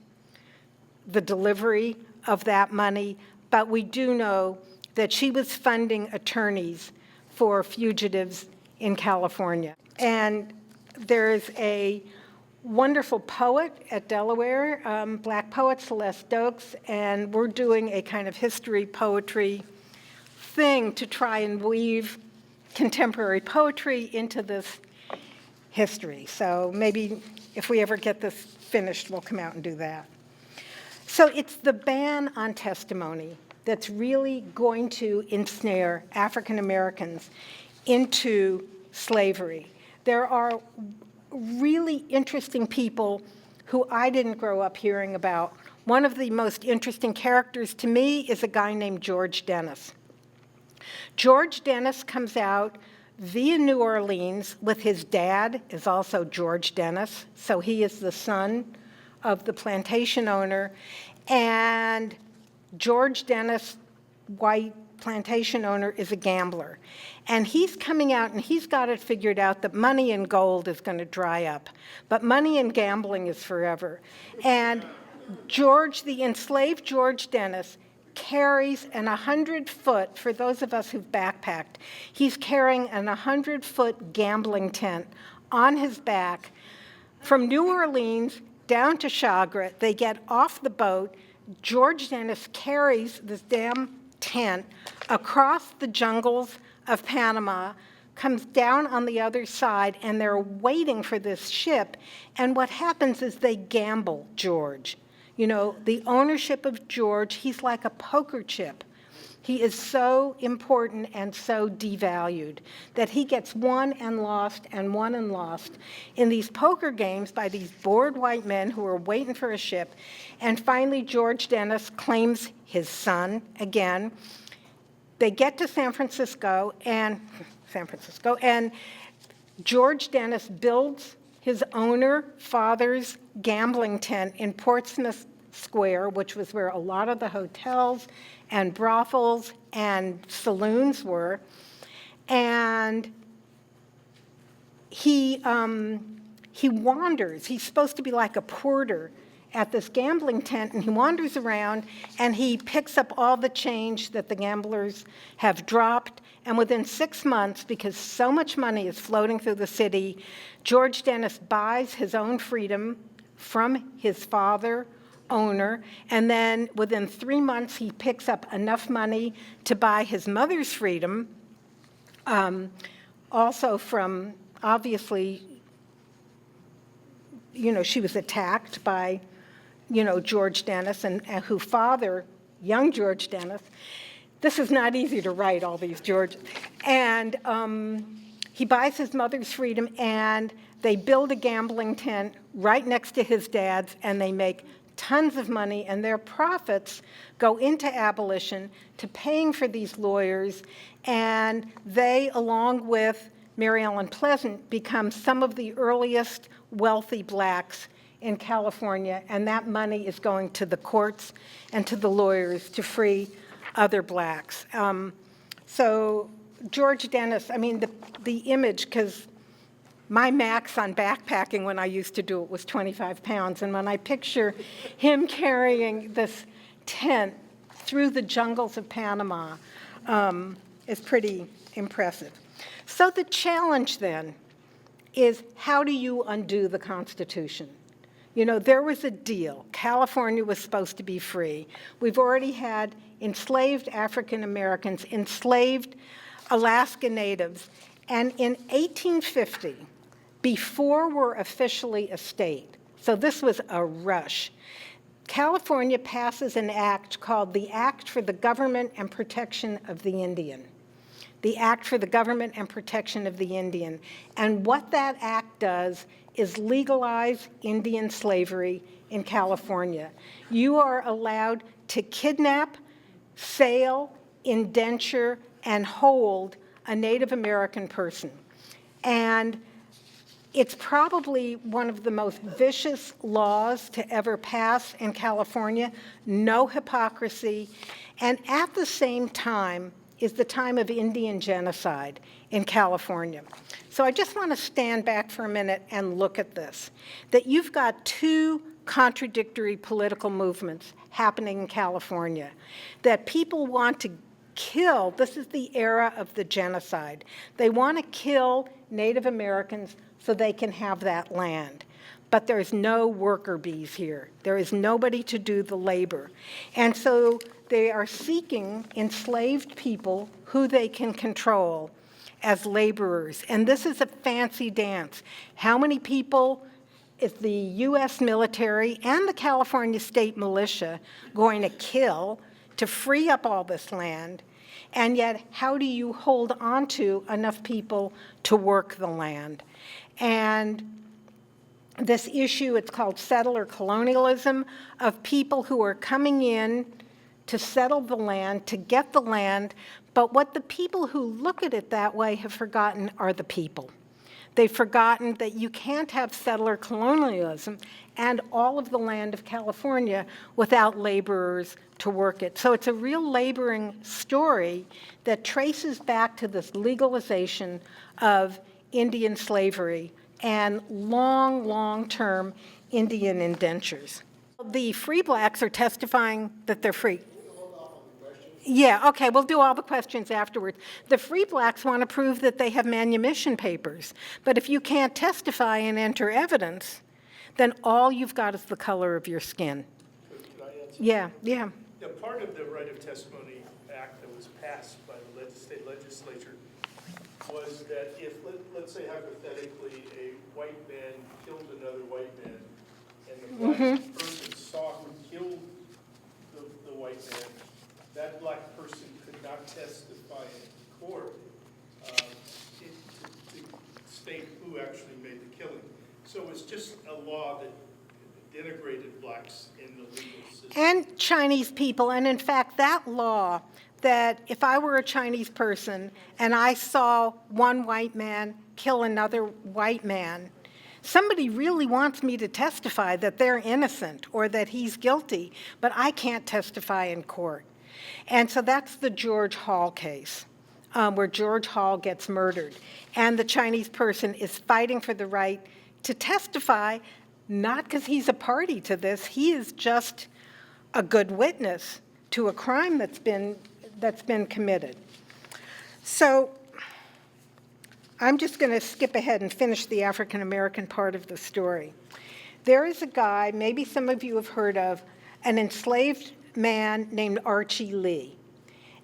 the delivery of that money, but we do know that she was funding attorneys for fugitives in California. And there's a wonderful poet at Delaware, black poet Celeste Stokes, and we're doing a kind of history poetry thing to try and weave contemporary poetry into this history. So maybe if we ever get this finished, we'll come out and do that. So it's the ban on testimony that's really going to ensnare African Americans into slavery. There are really interesting people who I didn't grow up hearing about. One of the most interesting characters to me is a guy named George Denis. George Denis comes out via New Orleans with his dad, is also George Denis, so he is the son of the plantation owner, and George Denis, white plantation owner, is a gambler. And he's coming out and he's got it figured out that money and gold is going to dry up, but money and gambling is forever. And the enslaved George Denis carries an 100-foot, for those of us who've backpacked, he's carrying an 100-foot gambling tent on his back from New Orleans down to Chagres. They get off the boat. George Denis carries this damn tent across the jungles of Panama, comes down on the other side, and they're waiting for this ship. And what happens is they gamble George. You know, the ownership of George, he's like a poker chip. He is so important and so devalued that he gets won and lost and won and lost in these poker games by these bored white men who are waiting for a ship. And finally, George Denis claims his son again. They get to San Francisco, and George Denis builds his father's gambling tent in Portsmouth Square, which was where a lot of the hotels and brothels and saloons were. And he wanders. He's supposed to be like a porter at this gambling tent, and he wanders around, and he picks up all the change that the gamblers have dropped. And within 6 months, because so much money is floating through the city, George Denis buys his own freedom from his father, owner, and then within 3 months, he picks up enough money to buy his mother's freedom, also from, obviously, she was attacked by, George Denis, and who father, young George Denis. This is not easy to write, all these Georges. And he buys his mother's freedom, and they build a gambling tent right next to his dad's, and they make tons of money, and their profits go into abolition, to paying for these lawyers, and they, along with Mary Ellen Pleasant, become some of the earliest wealthy blacks in California, and that money is going to the courts and to the lawyers to free other blacks. So George Denis, I mean, the image, because my max on backpacking when I used to do it was 25 pounds, and when I picture him carrying this tent through the jungles of Panama, it's pretty impressive. So the challenge then is, how do you undo the Constitution? There was a deal. California was supposed to be free. We've already had enslaved African Americans, enslaved Alaska Natives, and in 1850, before we're officially a state, so this was a rush, California passes an act called the Act for the Government and Protection of the Indian. The Act for the Government and Protection of the Indian. And what that act does is legalize Indian slavery in California. You are allowed to kidnap, sale, indenture, and hold a Native American person. And it's probably one of the most vicious laws to ever pass in California, no hypocrisy, and at the same time is the time of Indian genocide in California. So I just want to stand back for a minute and look at this, that you've got two contradictory political movements happening in California, that people want to kill, this is the era of the genocide, they want to kill Native Americans so they can have that land. But there's no worker bees here. There is nobody to do the labor. And so they are seeking enslaved people who they can control as laborers. And this is a fancy dance. How many people is the U.S. military and the California State Militia going to kill to free up all this land? And yet, how do you hold on to enough people to work the land? And this issue, it's called settler colonialism, of people who are coming in to settle the land, to get the land, but what the people who look at it that way have forgotten are the people. They've forgotten that you can't have settler colonialism and all of the land of California without laborers to work it. So it's a real laboring story that traces back to this legalization of Indian slavery and long-term Indian indentures. The free blacks are testifying that they're free. Yeah, okay, we'll do all the questions afterwards. The free blacks want to prove that they have manumission papers, but if you can't testify and enter evidence, then all you've got is the color of your skin.
Can I answer?
Yeah.
Yeah, part of the Right of Testimony Act that was passed by the state legislature was that if, let's say hypothetically, a white man killed another white man, and the black person saw who killed the white man, that black person could not testify in court to state who actually made the killing. So it's just a law that denigrated blacks in the legal system.
And Chinese people, and in fact, that law that if I were a Chinese person and I saw one white man kill another white man, somebody really wants me to testify that they're innocent or that he's guilty, but I can't testify in court. And so that's the George Hall case, where George Hall gets murdered. And the Chinese person is fighting for the right to testify not because he's a party to this. He is just a good witness to a crime that's been committed. So I'm just going to skip ahead and finish the African American part of the story. There is a guy, maybe some of you have heard of, an enslaved man named Archie Lee.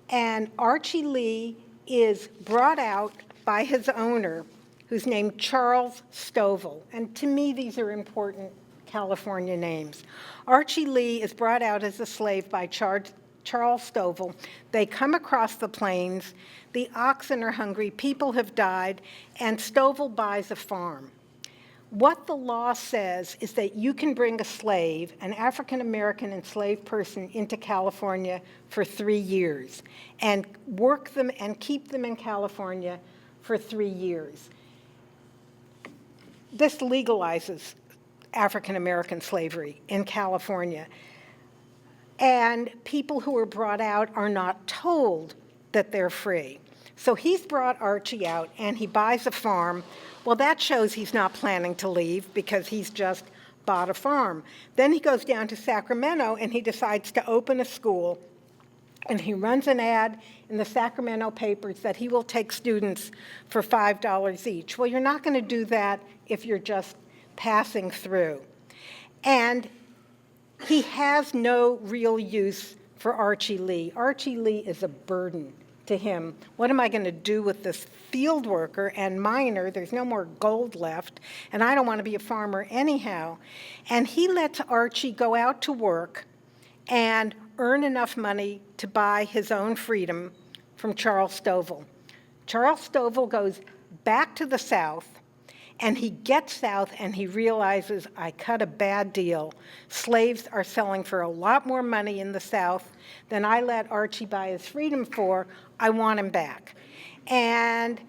And Archie Lee is brought out by his owner, who's named Charles Stovall. And to me, these are important California names. Archie Lee is brought out as a slave by Charles Stovall. They come across the plains. The oxen are hungry. People have died. And Stovall buys a farm. What the law says is that you can bring a slave, an African-American enslaved person, into California for 3 years and work them and keep them in California for 3 years. This legalizes African-American slavery in California. And people who are brought out are not told that they're free. So he's brought Archie out and he buys a farm. Well, that shows he's not planning to leave because he's just bought a farm. Then he goes down to Sacramento and he decides to open a school. And he runs an ad in the Sacramento papers that he will take students for $5 each. Well, you're not going to do that if you're just passing through. And he has no real use for Archie Lee. Archie Lee is a burden to him. What am I going to do with this field worker and miner? There's no more gold left, and I don't want to be a farmer anyhow. And he lets Archie go out to work and earn enough money to buy his own freedom from Charles Stovall. Charles Stovall goes back to the South, and he gets south and he realizes, I cut a bad deal. Slaves are selling for a lot more money in the South than I let Archie buy his freedom for. I want him back. And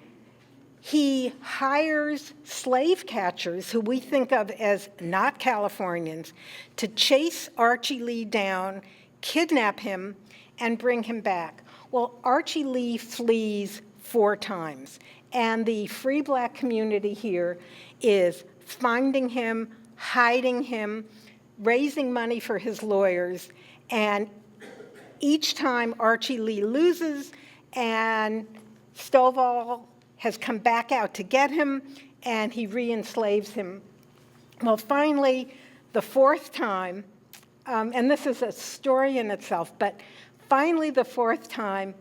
he hires slave catchers, who we think of as not Californians, to chase Archie Lee down, kidnap him, and bring him back. Well, Archie Lee flees 4 times. And the free black community here is finding him, hiding him, raising money for his lawyers. And each time Archie Lee loses and Stovall has come back out to get him and he re-enslaves him. Well, finally, the 4th time, and this is a story in itself, but finally the 4th time,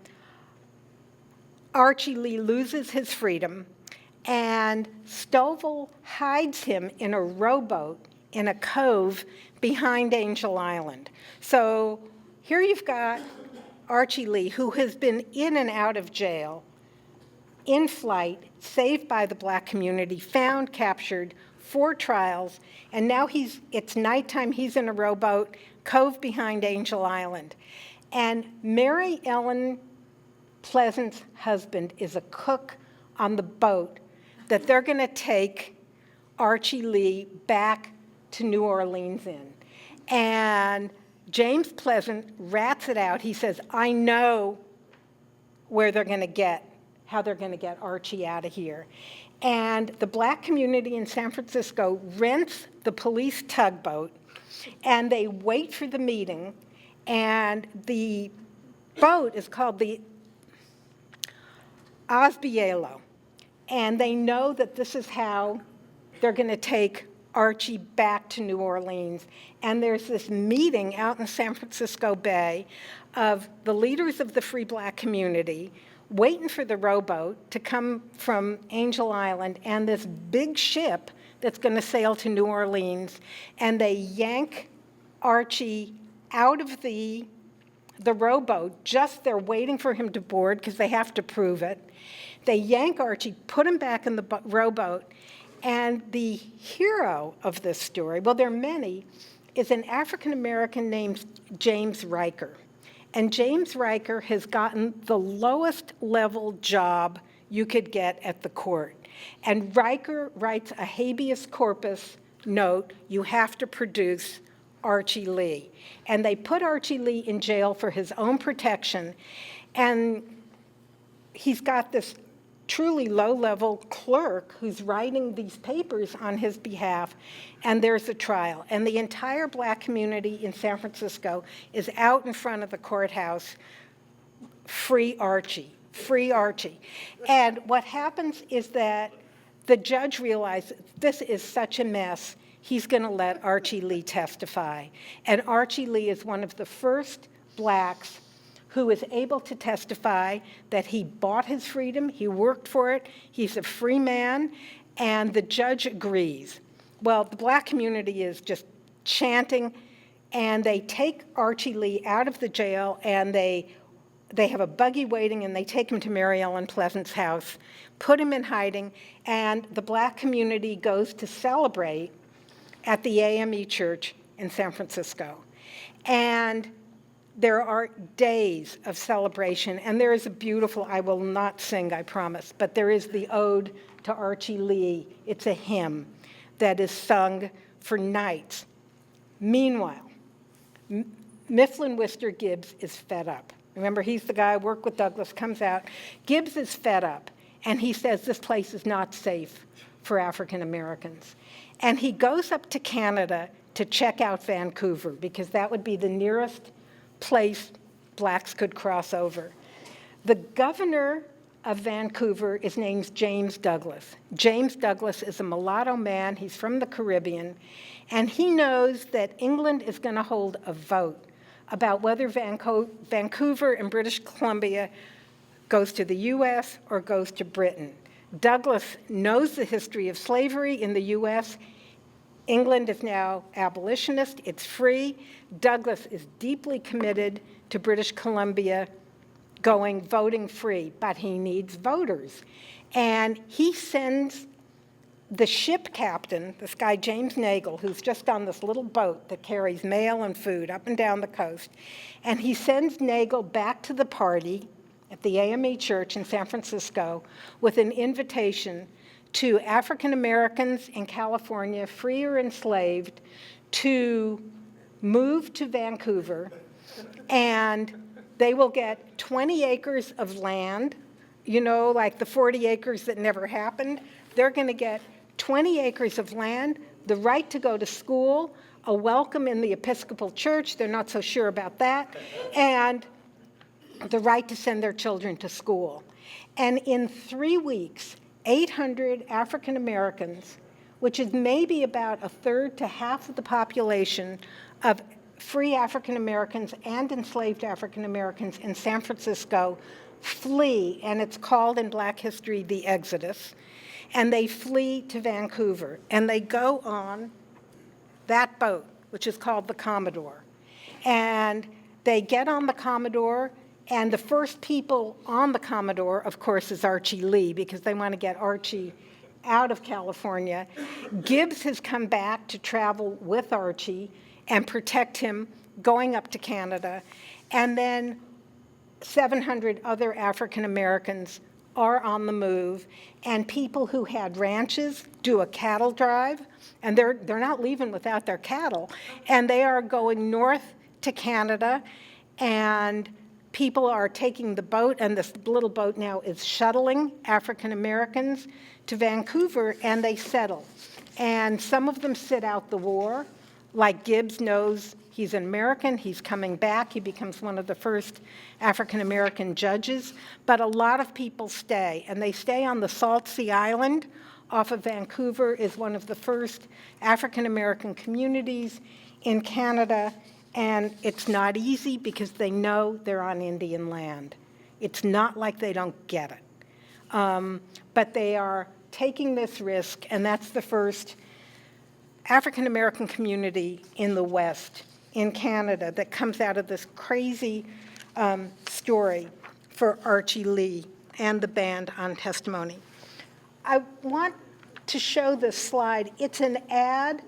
Archie Lee loses his freedom, and Stovall hides him in a rowboat in a cove behind Angel Island. So here you've got Archie Lee, who has been in and out of jail, in flight, saved by the black community, found, captured, 4 trials, and now it's nighttime, he's in a rowboat, cove behind Angel Island. And Mary Ellen Pleasant's husband is a cook on the boat that they're going to take Archie Lee back to New Orleans in. And James Pleasant rats it out. He says, I know where they're going to get, how they're going to get Archie out of here. And the black community in San Francisco rents the police tugboat, and they wait for the meeting, and the boat is called the Osbielo, and they know that this is how they're going to take Archie back to New Orleans. And there's this meeting out in San Francisco Bay of the leaders of the free black community waiting for the rowboat to come from Angel Island and this big ship that's going to sail to New Orleans. And they yank Archie out of the rowboat, just they're waiting for him to board because they have to prove it. They yank Archie, put him back in the rowboat, and the hero of this story, well, there are many, is an African-American named James Riker. And James Riker has gotten the lowest level job you could get at the court. And Riker writes a habeas corpus note, you have to produce Archie Lee. And they put Archie Lee in jail for his own protection. And he's got this truly low-level clerk who's writing these papers on his behalf, and there's a trial. And the entire black community in San Francisco is out in front of the courthouse, free Archie, free Archie. And what happens is that the judge realizes this is such a mess, he's going to let Archie Lee testify. And Archie Lee is one of the first blacks who is able to testify that he bought his freedom, he worked for it, he's a free man, and the judge agrees. Well, the black community is just chanting, and they take Archie Lee out of the jail, and they have a buggy waiting, and they take him to Mary Ellen Pleasant's house, put him in hiding, and the black community goes to celebrate at the AME Church in San Francisco. And there are days of celebration, and there is a beautiful, I will not sing, I promise, but there is the Ode to Archie Lee. It's a hymn that is sung for nights. Meanwhile, Mifflin Wister Gibbs is fed up. Remember, he's the guy who worked with Douglas, comes out. Gibbs is fed up, and he says this place is not safe for African Americans. And he goes up to Canada to check out Vancouver, because that would be the nearest place blacks could cross over. The governor of Vancouver is named James Douglas. James Douglas is a mulatto man, he's from the Caribbean, and he knows that England is going to hold a vote about whether Vancouver and British Columbia goes to the US or goes to Britain. Douglas knows the history of slavery in the US. England is now abolitionist, it's free. Douglas is deeply committed to British Columbia voting free, but he needs voters. And he sends the ship captain, this guy James Nagle, who's just on this little boat that carries mail and food up and down the coast, and he sends Nagle back to the party at the AME Church in San Francisco with an invitation to African Americans in California, free or enslaved, to move to Vancouver, and they will get 20 acres of land, you know, like the 40 acres that never happened. They're going to get 20 acres of land, the right to go to school, a welcome in the Episcopal Church, they're not so sure about that, and the right to send their children to school. And in 3 weeks, 800 African Americans, which is maybe about a third to half of the population of free African Americans and enslaved African Americans in San Francisco, flee, and it's called in Black history the Exodus, and they flee to Vancouver, and they go on that boat, which is called the Commodore. And they get on the Commodore, and the first people on the Commodore, of course, is Archie Lee, because they want to get Archie out of California. Gibbs has come back to travel with Archie and protect him going up to Canada. And then 700 other African Americans are on the move, and people who had ranches do a cattle drive, and they're not leaving without their cattle, and they are going north to Canada, and people are taking the boat, and this little boat now is shuttling African Americans to Vancouver, and they settle. And some of them sit out the war, like Gibbs knows he's an American, he's coming back, he becomes one of the first African American judges, but a lot of people stay, and they stay on the Salt Sea Island off of Vancouver, is one of the first African American communities in Canada, and it's not easy because they know they're on Indian land. It's not like they don't get it, but they are taking this risk, and that's the first African American community in the West, in Canada, that comes out of this crazy story for Archie Lee and the band on testimony. I want to show this slide. It's an ad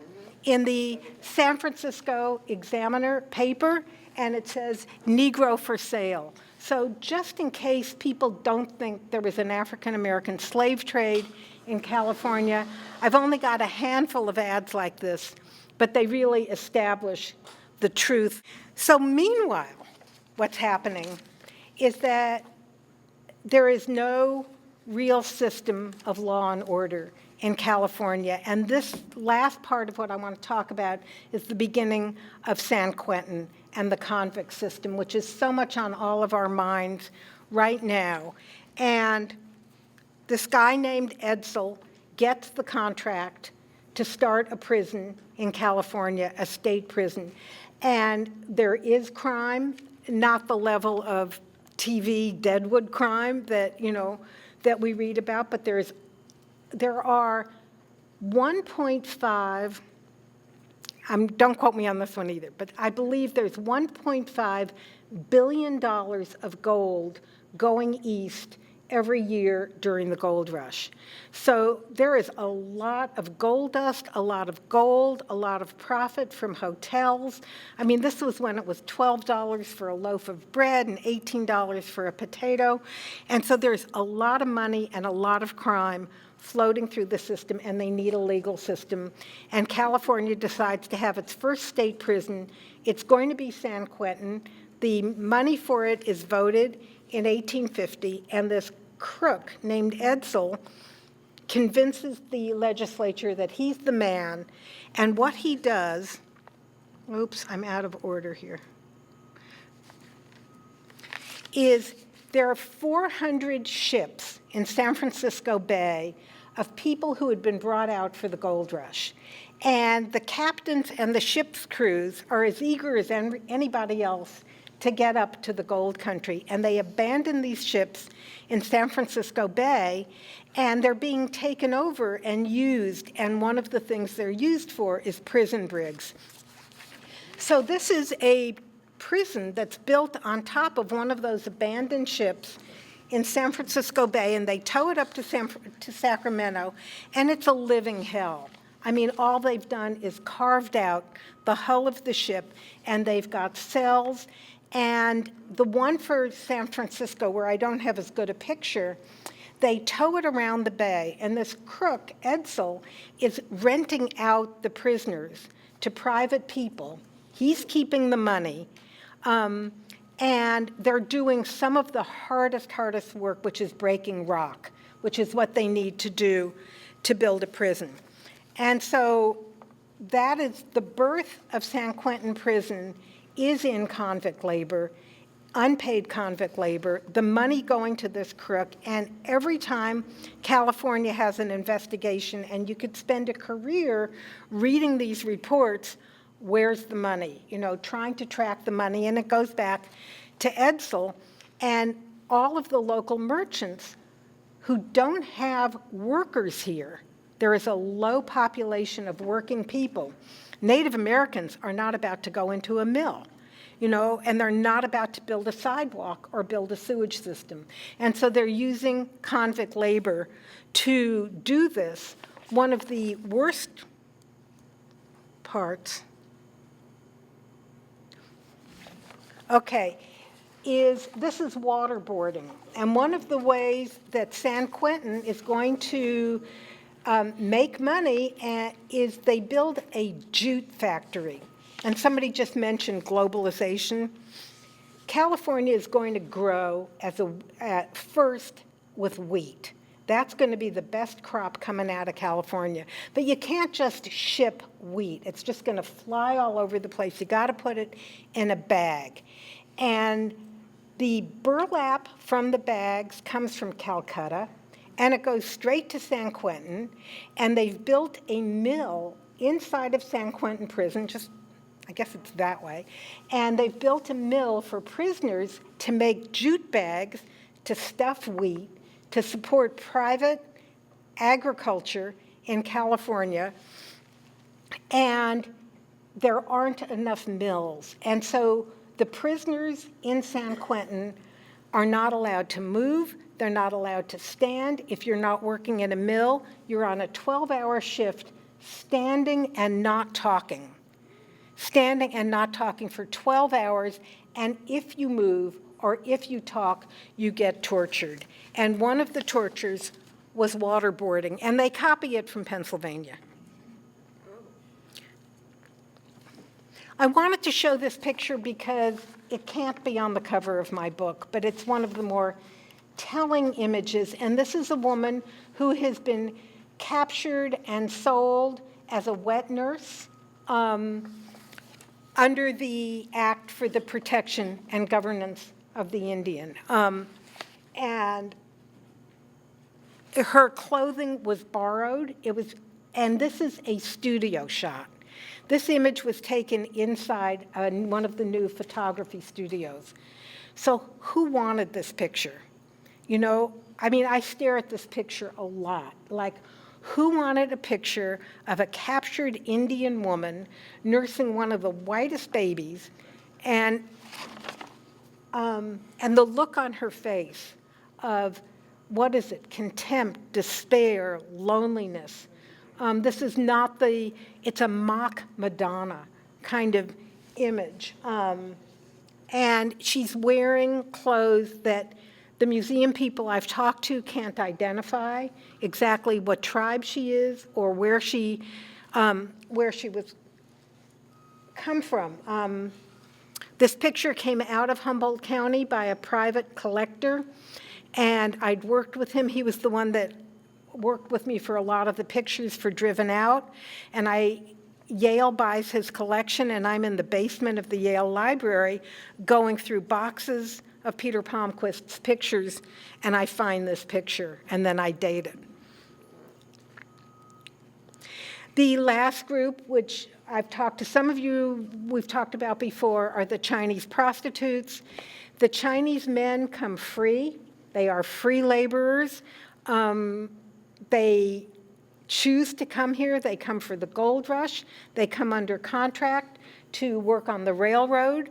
in the San Francisco Examiner paper, and it says, "Negro for sale." So just in case people don't think there was an African American slave trade in California, I've only got a handful of ads like this, but they really establish the truth. So meanwhile, what's happening is that there is no real system of law and order in California. And this last part of what I want to talk about is the beginning of San Quentin and the convict system, which is so much on all of our minds right now. And this guy named Edsel gets the contract to start a prison in California, a state prison. And there is crime, not the level of TV Deadwood crime that, that we read about, but there are 1.5, don't quote me on this one either, but I believe there's $1.5 billion of gold going east every year during the gold rush. So there is a lot of gold dust, a lot of gold, a lot of profit from hotels. I mean, this was when it was $12 for a loaf of bread and $18 for a potato. And so there's a lot of money and a lot of crime floating through the system, and they need a legal system. And California decides to have its first state prison. It's going to be San Quentin. The money for it is voted in 1850, and this crook named Edsel convinces the legislature that he's the man, and what he does, oops, I'm out of order here, is there are 400 ships in San Francisco Bay of people who had been brought out for the gold rush. And the captains and the ship's crews are as eager as anybody else to get up to the gold country. And they abandon these ships in San Francisco Bay, and they're being taken over and used. And one of the things they're used for is prison brigs. So this is a prison that's built on top of one of those abandoned ships in San Francisco Bay, and they tow it up to Sacramento, and it's a living hell. I mean, all they've done is carved out the hull of the ship, and they've got cells. And the one for San Francisco, where I don't have as good a picture, they tow it around the bay, and this crook, Edsel, is renting out the prisoners to private people. He's keeping the money, and they're doing some of the hardest work, which is breaking rock, which is what they need to do to build a prison. And so that is the birth of San Quentin Prison is in convict labor, unpaid convict labor, the money going to this crook, and every time California has an investigation, and you could spend a career reading these reports, where's the money? Trying to track the money, and it goes back to Edsel and all of the local merchants who don't have workers here. There is a low population of working people. Native Americans are not about to go into a mill, and they're not about to build a sidewalk or build a sewage system. And so they're using convict labor to do this. One of the worst parts, this is waterboarding. And one of the ways that San Quentin is going to make money is they build a jute factory. And somebody just mentioned globalization. California is going to grow at first with wheat. That's going to be the best crop coming out of California. But you can't just ship wheat. It's just going to fly all over the place. You got to put it in a bag. And the burlap from the bags comes from Calcutta, and it goes straight to San Quentin, and they've built a mill inside of San Quentin Prison, I guess it's that way, and they've built a mill for prisoners to make jute bags, to stuff wheat, to support private agriculture in California, and there aren't enough mills. And so the prisoners in San Quentin are not allowed to move. They're not allowed to stand. If you're not working in a mill, you're on a 12-hour shift, standing and not talking. Standing and not talking for 12 hours, and if you move or if you talk, you get tortured. And one of the tortures was waterboarding, and they copy it from Pennsylvania. I wanted to show this picture because it can't be on the cover of my book, but it's one of the more telling images. And this is a woman who has been captured and sold as a wet nurse under the Act for the Protection and Governance of the Indian. And her clothing was borrowed. And this is a studio shot. This image was taken inside one of the new photography studios. So who wanted this picture? You know, I mean, I stare at this picture a lot. Like, who wanted a picture of a captured Indian woman nursing one of the whitest babies, and the look on her face of, what is it, contempt, despair, loneliness. This is not it's a mock Madonna kind of image. And she's wearing clothes that the museum people I've talked to can't identify exactly what tribe she is or where she was come from. This picture came out of Humboldt County by a private collector, and I'd worked with him. He was the one that worked with me for a lot of the pictures for Driven Out, and Yale buys his collection, and I'm in the basement of the Yale Library going through boxes of Peter Palmquist's pictures, and I find this picture, and then I date it. The last group, which I've talked to some of you, we've talked about before, are the Chinese prostitutes. The Chinese men come free. They are free laborers. They choose to come here. They come for the gold rush. They come under contract to work on the railroad.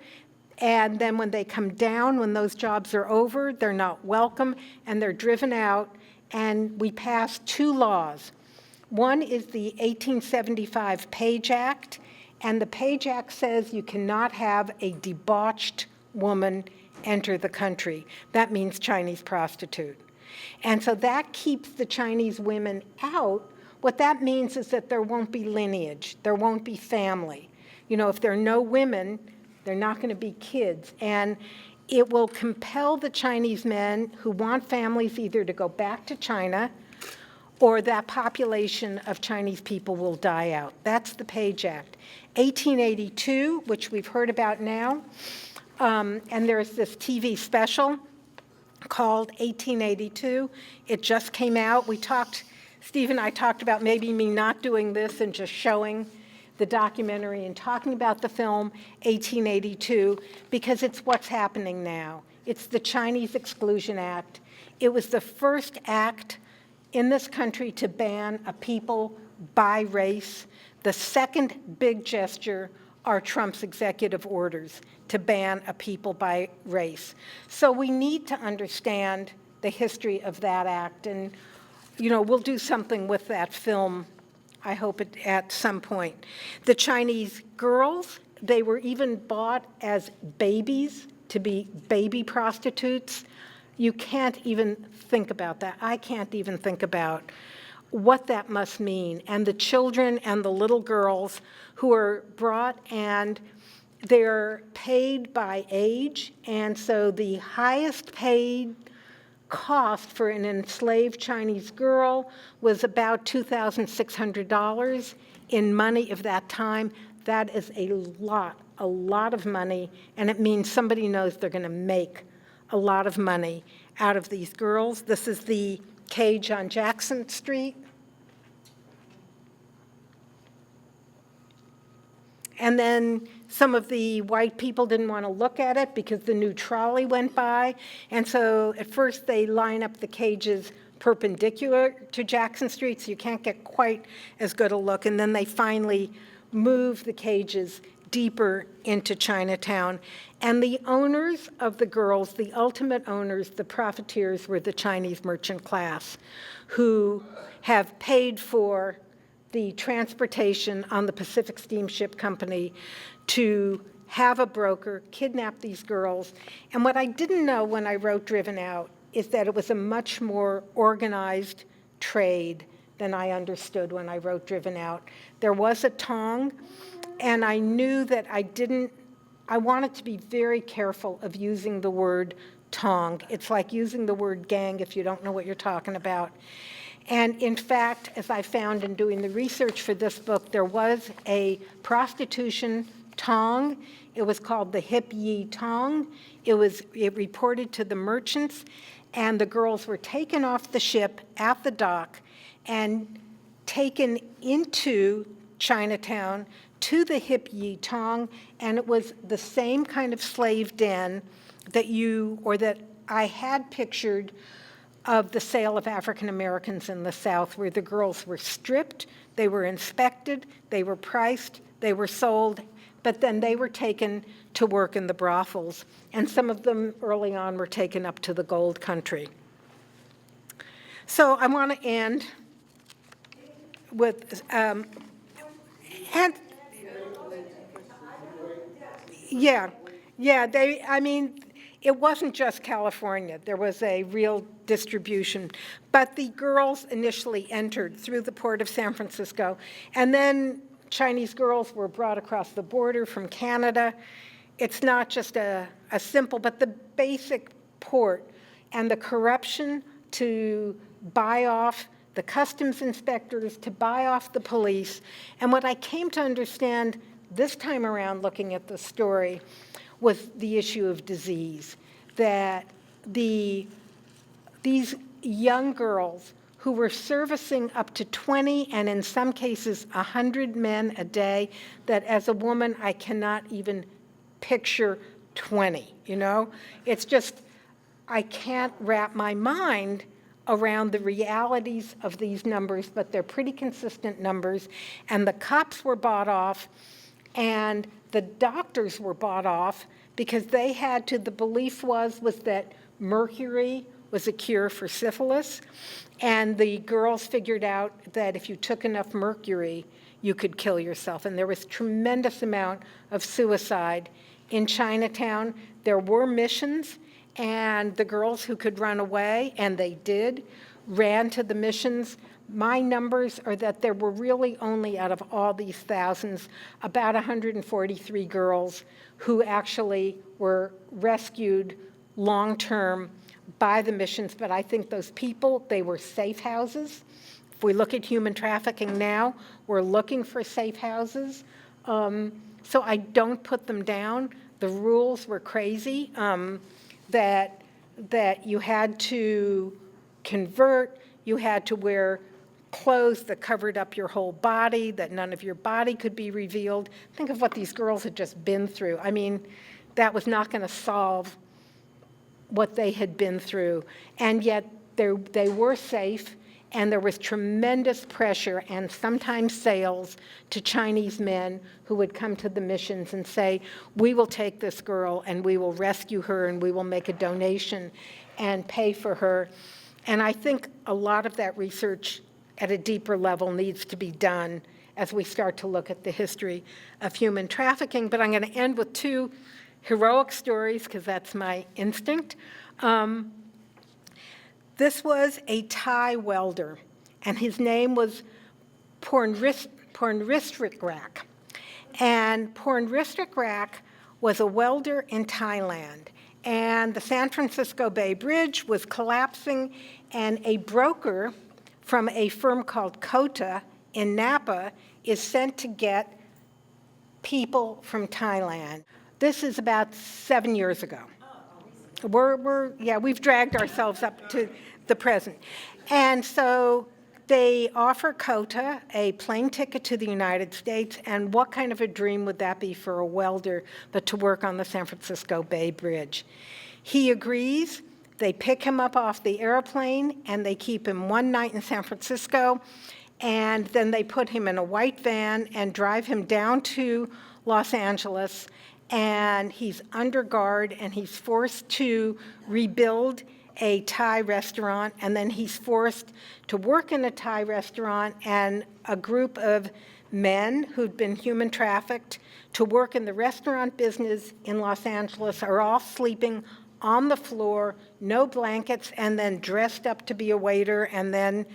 And then when they come down, when those jobs are over, they're not welcome and they're driven out. And we passed 2 laws. One is the 1875 Page Act. And the Page Act says you cannot have a debauched woman enter the country. That means Chinese prostitute. And so that keeps the Chinese women out. What that means is that there won't be lineage, there won't be family. You know, if there are no women, they're not going to be kids. And it will compel the Chinese men who want families either to go back to China or that population of Chinese people will die out. That's the Page Act. 1882, which we've heard about now, and there's this TV special called 1882. It just came out. Steve and I talked about maybe me not doing this and just showing the documentary and talking about the film 1882 because it's what's happening now. It's the Chinese Exclusion Act. It was the first act in this country to ban a people by race. The second big gesture are Trump's executive orders to ban a people by race. So we need to understand the history of that act, and we'll do something with that film, I hope, at some point. The Chinese girls, they were even bought as babies to be baby prostitutes. You can't even think about that. I can't even think about what that must mean. And the children and the little girls who are brought, and they're paid by age, and so the highest paid cost for an enslaved Chinese girl was about $2,600 in money of that time. That is a lot of money, and it means somebody knows they're going to make a lot of money out of these girls. This is the cage on Jackson Street. And then some of the white people didn't want to look at it because the new trolley went by. And so at first they line up the cages perpendicular to Jackson Street, so you can't get quite as good a look. And then they finally move the cages deeper into Chinatown. And the owners of the girls, the ultimate owners, the profiteers, were the Chinese merchant class who have paid for the transportation on the Pacific Steamship Company to have a broker kidnap these girls. And what I didn't know when I wrote Driven Out is that it was a much more organized trade than I understood when I wrote Driven Out. There was a tong, and I knew that I wanted to be very careful of using the word tong. It's like using the word gang if you don't know what you're talking about. And in fact, as I found in doing the research for this book, there was a prostitution tong. It was called the Hip Yi Tong. It reported to the merchants, and the girls were taken off the ship at the dock and taken into Chinatown to the Hip Yi Tong, and it was the same kind of slave den that I had pictured of the sale of African Americans in the South, where the girls were stripped, they were inspected, they were priced, they were sold, but then they were taken to work in the brothels, and some of them early on were taken up to the gold country. So I want to end with, it wasn't just California. There was a real distribution. But the girls initially entered through the port of San Francisco, and then Chinese girls were brought across the border from Canada. It's not just a simple, but the basic port and the corruption to buy off the customs inspectors, to buy off the police. And what I came to understand this time around looking at the story was the issue of disease, that these young girls who were servicing up to 20 and in some cases 100 men a day, that as a woman I cannot even picture 20, you know? It's just, I can't wrap my mind around the realities of these numbers, but they're pretty consistent numbers, and the cops were bought off, and the doctors were bought off because they had to, the belief was that mercury was a cure for syphilis, and the girls figured out that if you took enough mercury, you could kill yourself. And there was tremendous amount of suicide in Chinatown. There were missions, and the girls who could run away, and they did, ran to the missions. My numbers are that there were really only, out of all these thousands, about 143 girls who actually were rescued long-term by the missions. But I think those people, they were safe houses. If we look at human trafficking now, we're looking for safe houses. So I don't put them down. The rules were crazy, that you had to convert, you had to wear clothes that covered up your whole body, that none of your body could be revealed. Think of what these girls had just been through. I mean, that was not going to solve what they had been through. And yet they were safe, and there was tremendous pressure and sometimes sales to Chinese men who would come to the missions and say, we will take this girl and we will rescue her and we will make a donation and pay for her. And I think a lot of that research at a deeper level needs to be done as we start to look at the history of human trafficking. But I'm going to end with two heroic stories because that's my instinct. This was a Thai welder, and his name was Pornristrik. And Pornristrik was a welder in Thailand. And the San Francisco Bay Bridge was collapsing, and a broker from a firm called Kota in Napa is sent to get people from Thailand. This is about 7 years ago. We've dragged ourselves up to the present. And so they offer Kota a plane ticket to the United States, and what kind of a dream would that be for a welder but to work on the San Francisco Bay Bridge? He agrees. They pick him up off the airplane, and they keep him one night in San Francisco, and then they put him in a white van and drive him down to Los Angeles, and he's under guard, and he's forced to rebuild a Thai restaurant, and then he's forced to work in a Thai restaurant, and a group of men who'd been human trafficked to work in the restaurant business in Los Angeles are all sleeping on the floor, no blankets, and then dressed up to be a waiter, and then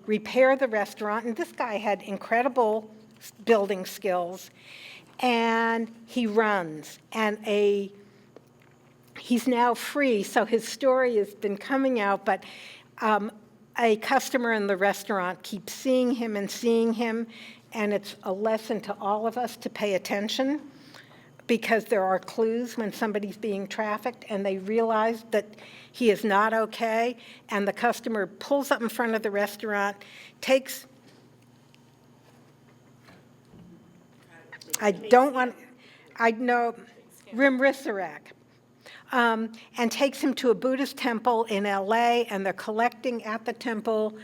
repair the restaurant. And this guy had incredible building skills. And he runs, and a he's now free, so his story has been coming out, but a customer in the restaurant keeps seeing him, and it's a lesson to all of us to pay attention, because there are clues when somebody's being trafficked, and they realize that he is not okay, and the customer pulls up in front of the restaurant, takes, Rimrisarak, and takes him to a Buddhist temple in LA, and they're collecting at the temple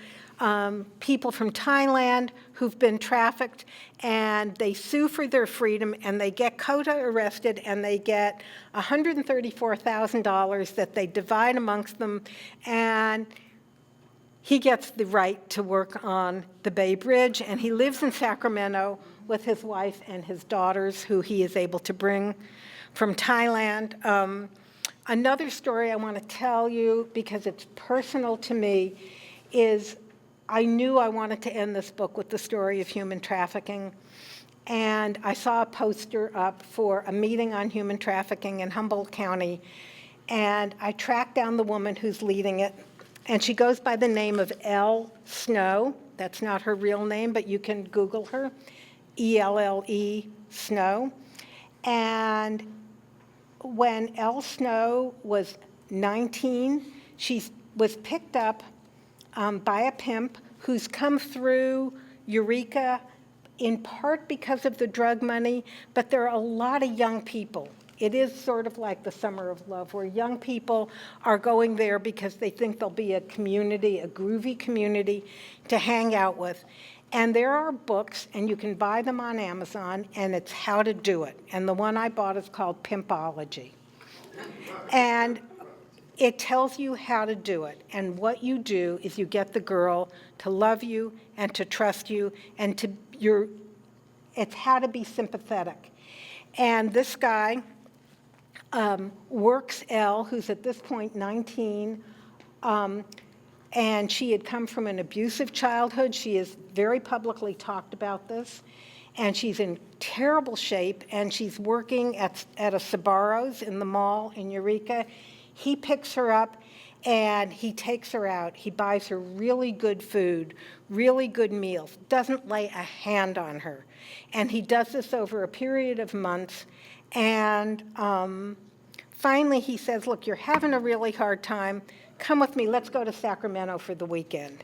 people from Thailand who've been trafficked, and they sue for their freedom, and they get Kota arrested, and they get $134,000 that they divide amongst them, and he gets the right to work on the Bay Bridge, and he lives in Sacramento with his wife and his daughters, who he is able to bring from Thailand. Another story I want to tell you, because it's personal to me, is I knew I wanted to end this book with the story of human trafficking, and I saw a poster up for a meeting on human trafficking in Humboldt County, and I tracked down the woman who's leading it, and she goes by the name of Elle Snow. That's not her real name, but you can Google her, E-L-L-E Snow. And when Elle Snow was 19, she was picked up by a pimp who's come through Eureka in part because of the drug money, but there are a lot of young people. It is sort of like the Summer of Love, where young people are going there because they think there'll be a community, a groovy community to hang out with. And there are books, and you can buy them on Amazon, and it's how to do it. And the one I bought is called Pimpology. And it tells you how to do it. And what you do is you get the girl to love you and to trust you, and it's how to be sympathetic. And this guy works Elle, who's at this point 19, and she had come from an abusive childhood. She has very publicly talked about this, and she's in terrible shape, and she's working at a Sbarro's in the mall in Eureka. He picks her up, and he takes her out. He buys her really good food, really good meals, doesn't lay a hand on her. And he does this over a period of months, and finally he says, look, you're having a really hard time. Come with me, let's go to Sacramento for the weekend.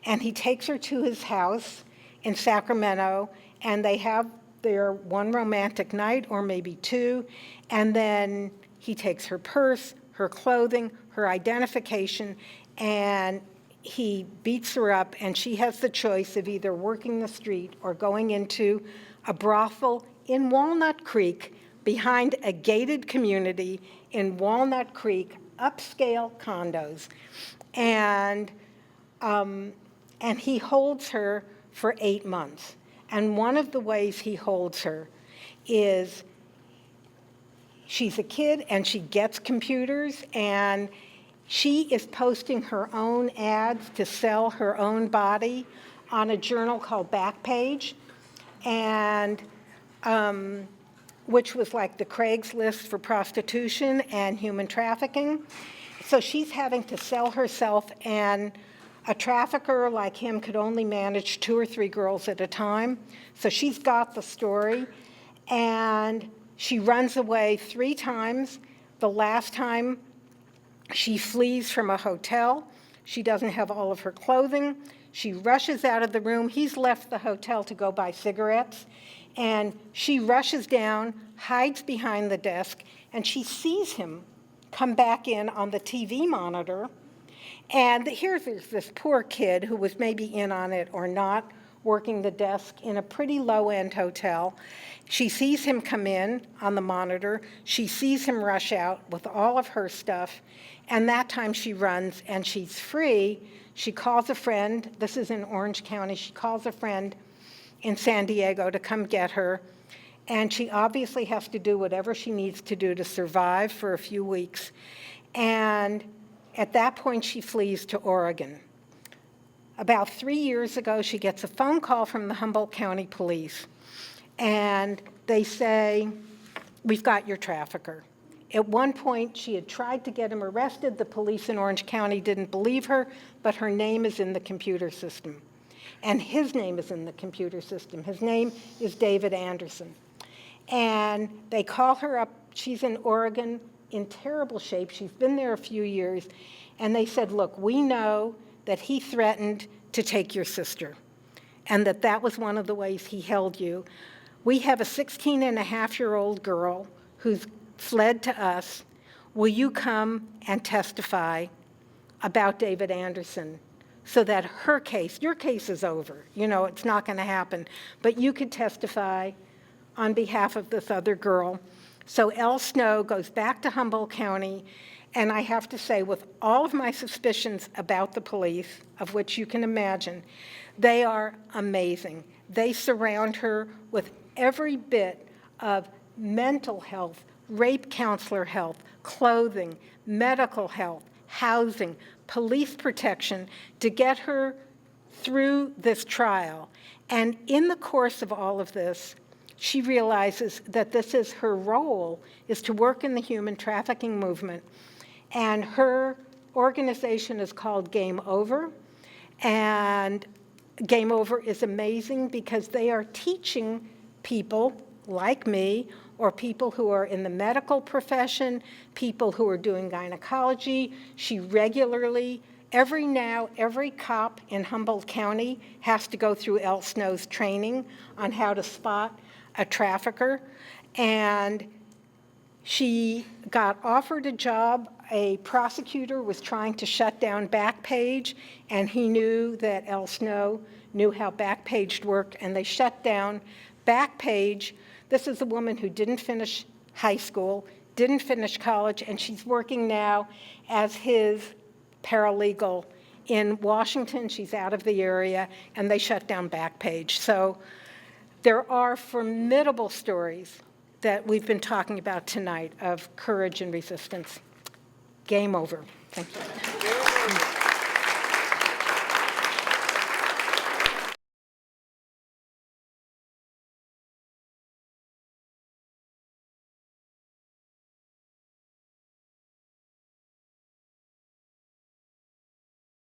And he takes her to his house in Sacramento, and they have their one romantic night, or maybe two, and then he takes her purse, her clothing, her identification, and he beats her up, and she has the choice of either working the street or going into a brothel in Walnut Creek behind a gated community in Walnut Creek, upscale condos. And he holds her for 8 months. And one of the ways he holds her is she's a kid and she gets computers, and she is posting her own ads to sell her own body on a journal called Backpage, and which was like the Craigslist for prostitution and human trafficking. So she's having to sell herself, and a trafficker like him could only manage 2 or 3 girls at a time. So she's got the story, and she runs away 3 times. The last time, she flees from a hotel. She doesn't have all of her clothing. She rushes out of the room. He's left the hotel to go buy cigarettes. And she rushes down, hides behind the desk, and she sees him come back in on the TV monitor. And here's this poor kid who was maybe in on it or not, working the desk in a pretty low-end hotel. She sees him come in on the monitor. She sees him rush out with all of her stuff. And that time she runs, and she's free. She calls a friend. This is in Orange County. She calls a friend in San Diego to come get her. And she obviously has to do whatever she needs to do to survive for a few weeks. And at that point, she flees to Oregon. About 3 years ago, she gets a phone call from the Humboldt County Police. And they say, we've got your trafficker. At one point, she had tried to get him arrested. The police in Orange County didn't believe her, but her name is in the computer system. And his name is in the computer system. His name is David Anderson. And they call her up. She's in Oregon in terrible shape. She's been there a few years. And they said, look, we know that he threatened to take your sister and that was one of the ways he held you. We have a 16-and-a-half-year-old girl who's fled to us. Will you come and testify about David Anderson so that her case, your case is over, it's not going to happen, but you could testify on behalf of this other girl. So Elle Snow goes back to Humboldt County, and I have to say, with all of my suspicions about the police, of which you can imagine, they are amazing. They surround her with every bit of mental health, rape counselor health, clothing, medical health, housing, police protection to get her through this trial. And in the course of all of this, she realizes that this is her role, is to work in the human trafficking movement. And her organization is called Game Over. And Game Over is amazing because they are teaching people like me, or people who are in the medical profession, people who are doing gynecology. She regularly, every cop in Humboldt County has to go through Elle Snow's training on how to spot a trafficker. And she got offered a job. A prosecutor was trying to shut down Backpage, and he knew that Elle Snow knew how Backpage worked, and they shut down Backpage. This is a woman who didn't finish high school, didn't finish college, and she's working now as his paralegal in Washington. She's out of the area, and they shut down Backpage. So there are formidable stories that we've been talking about tonight of courage and resistance. Game over. Thank you.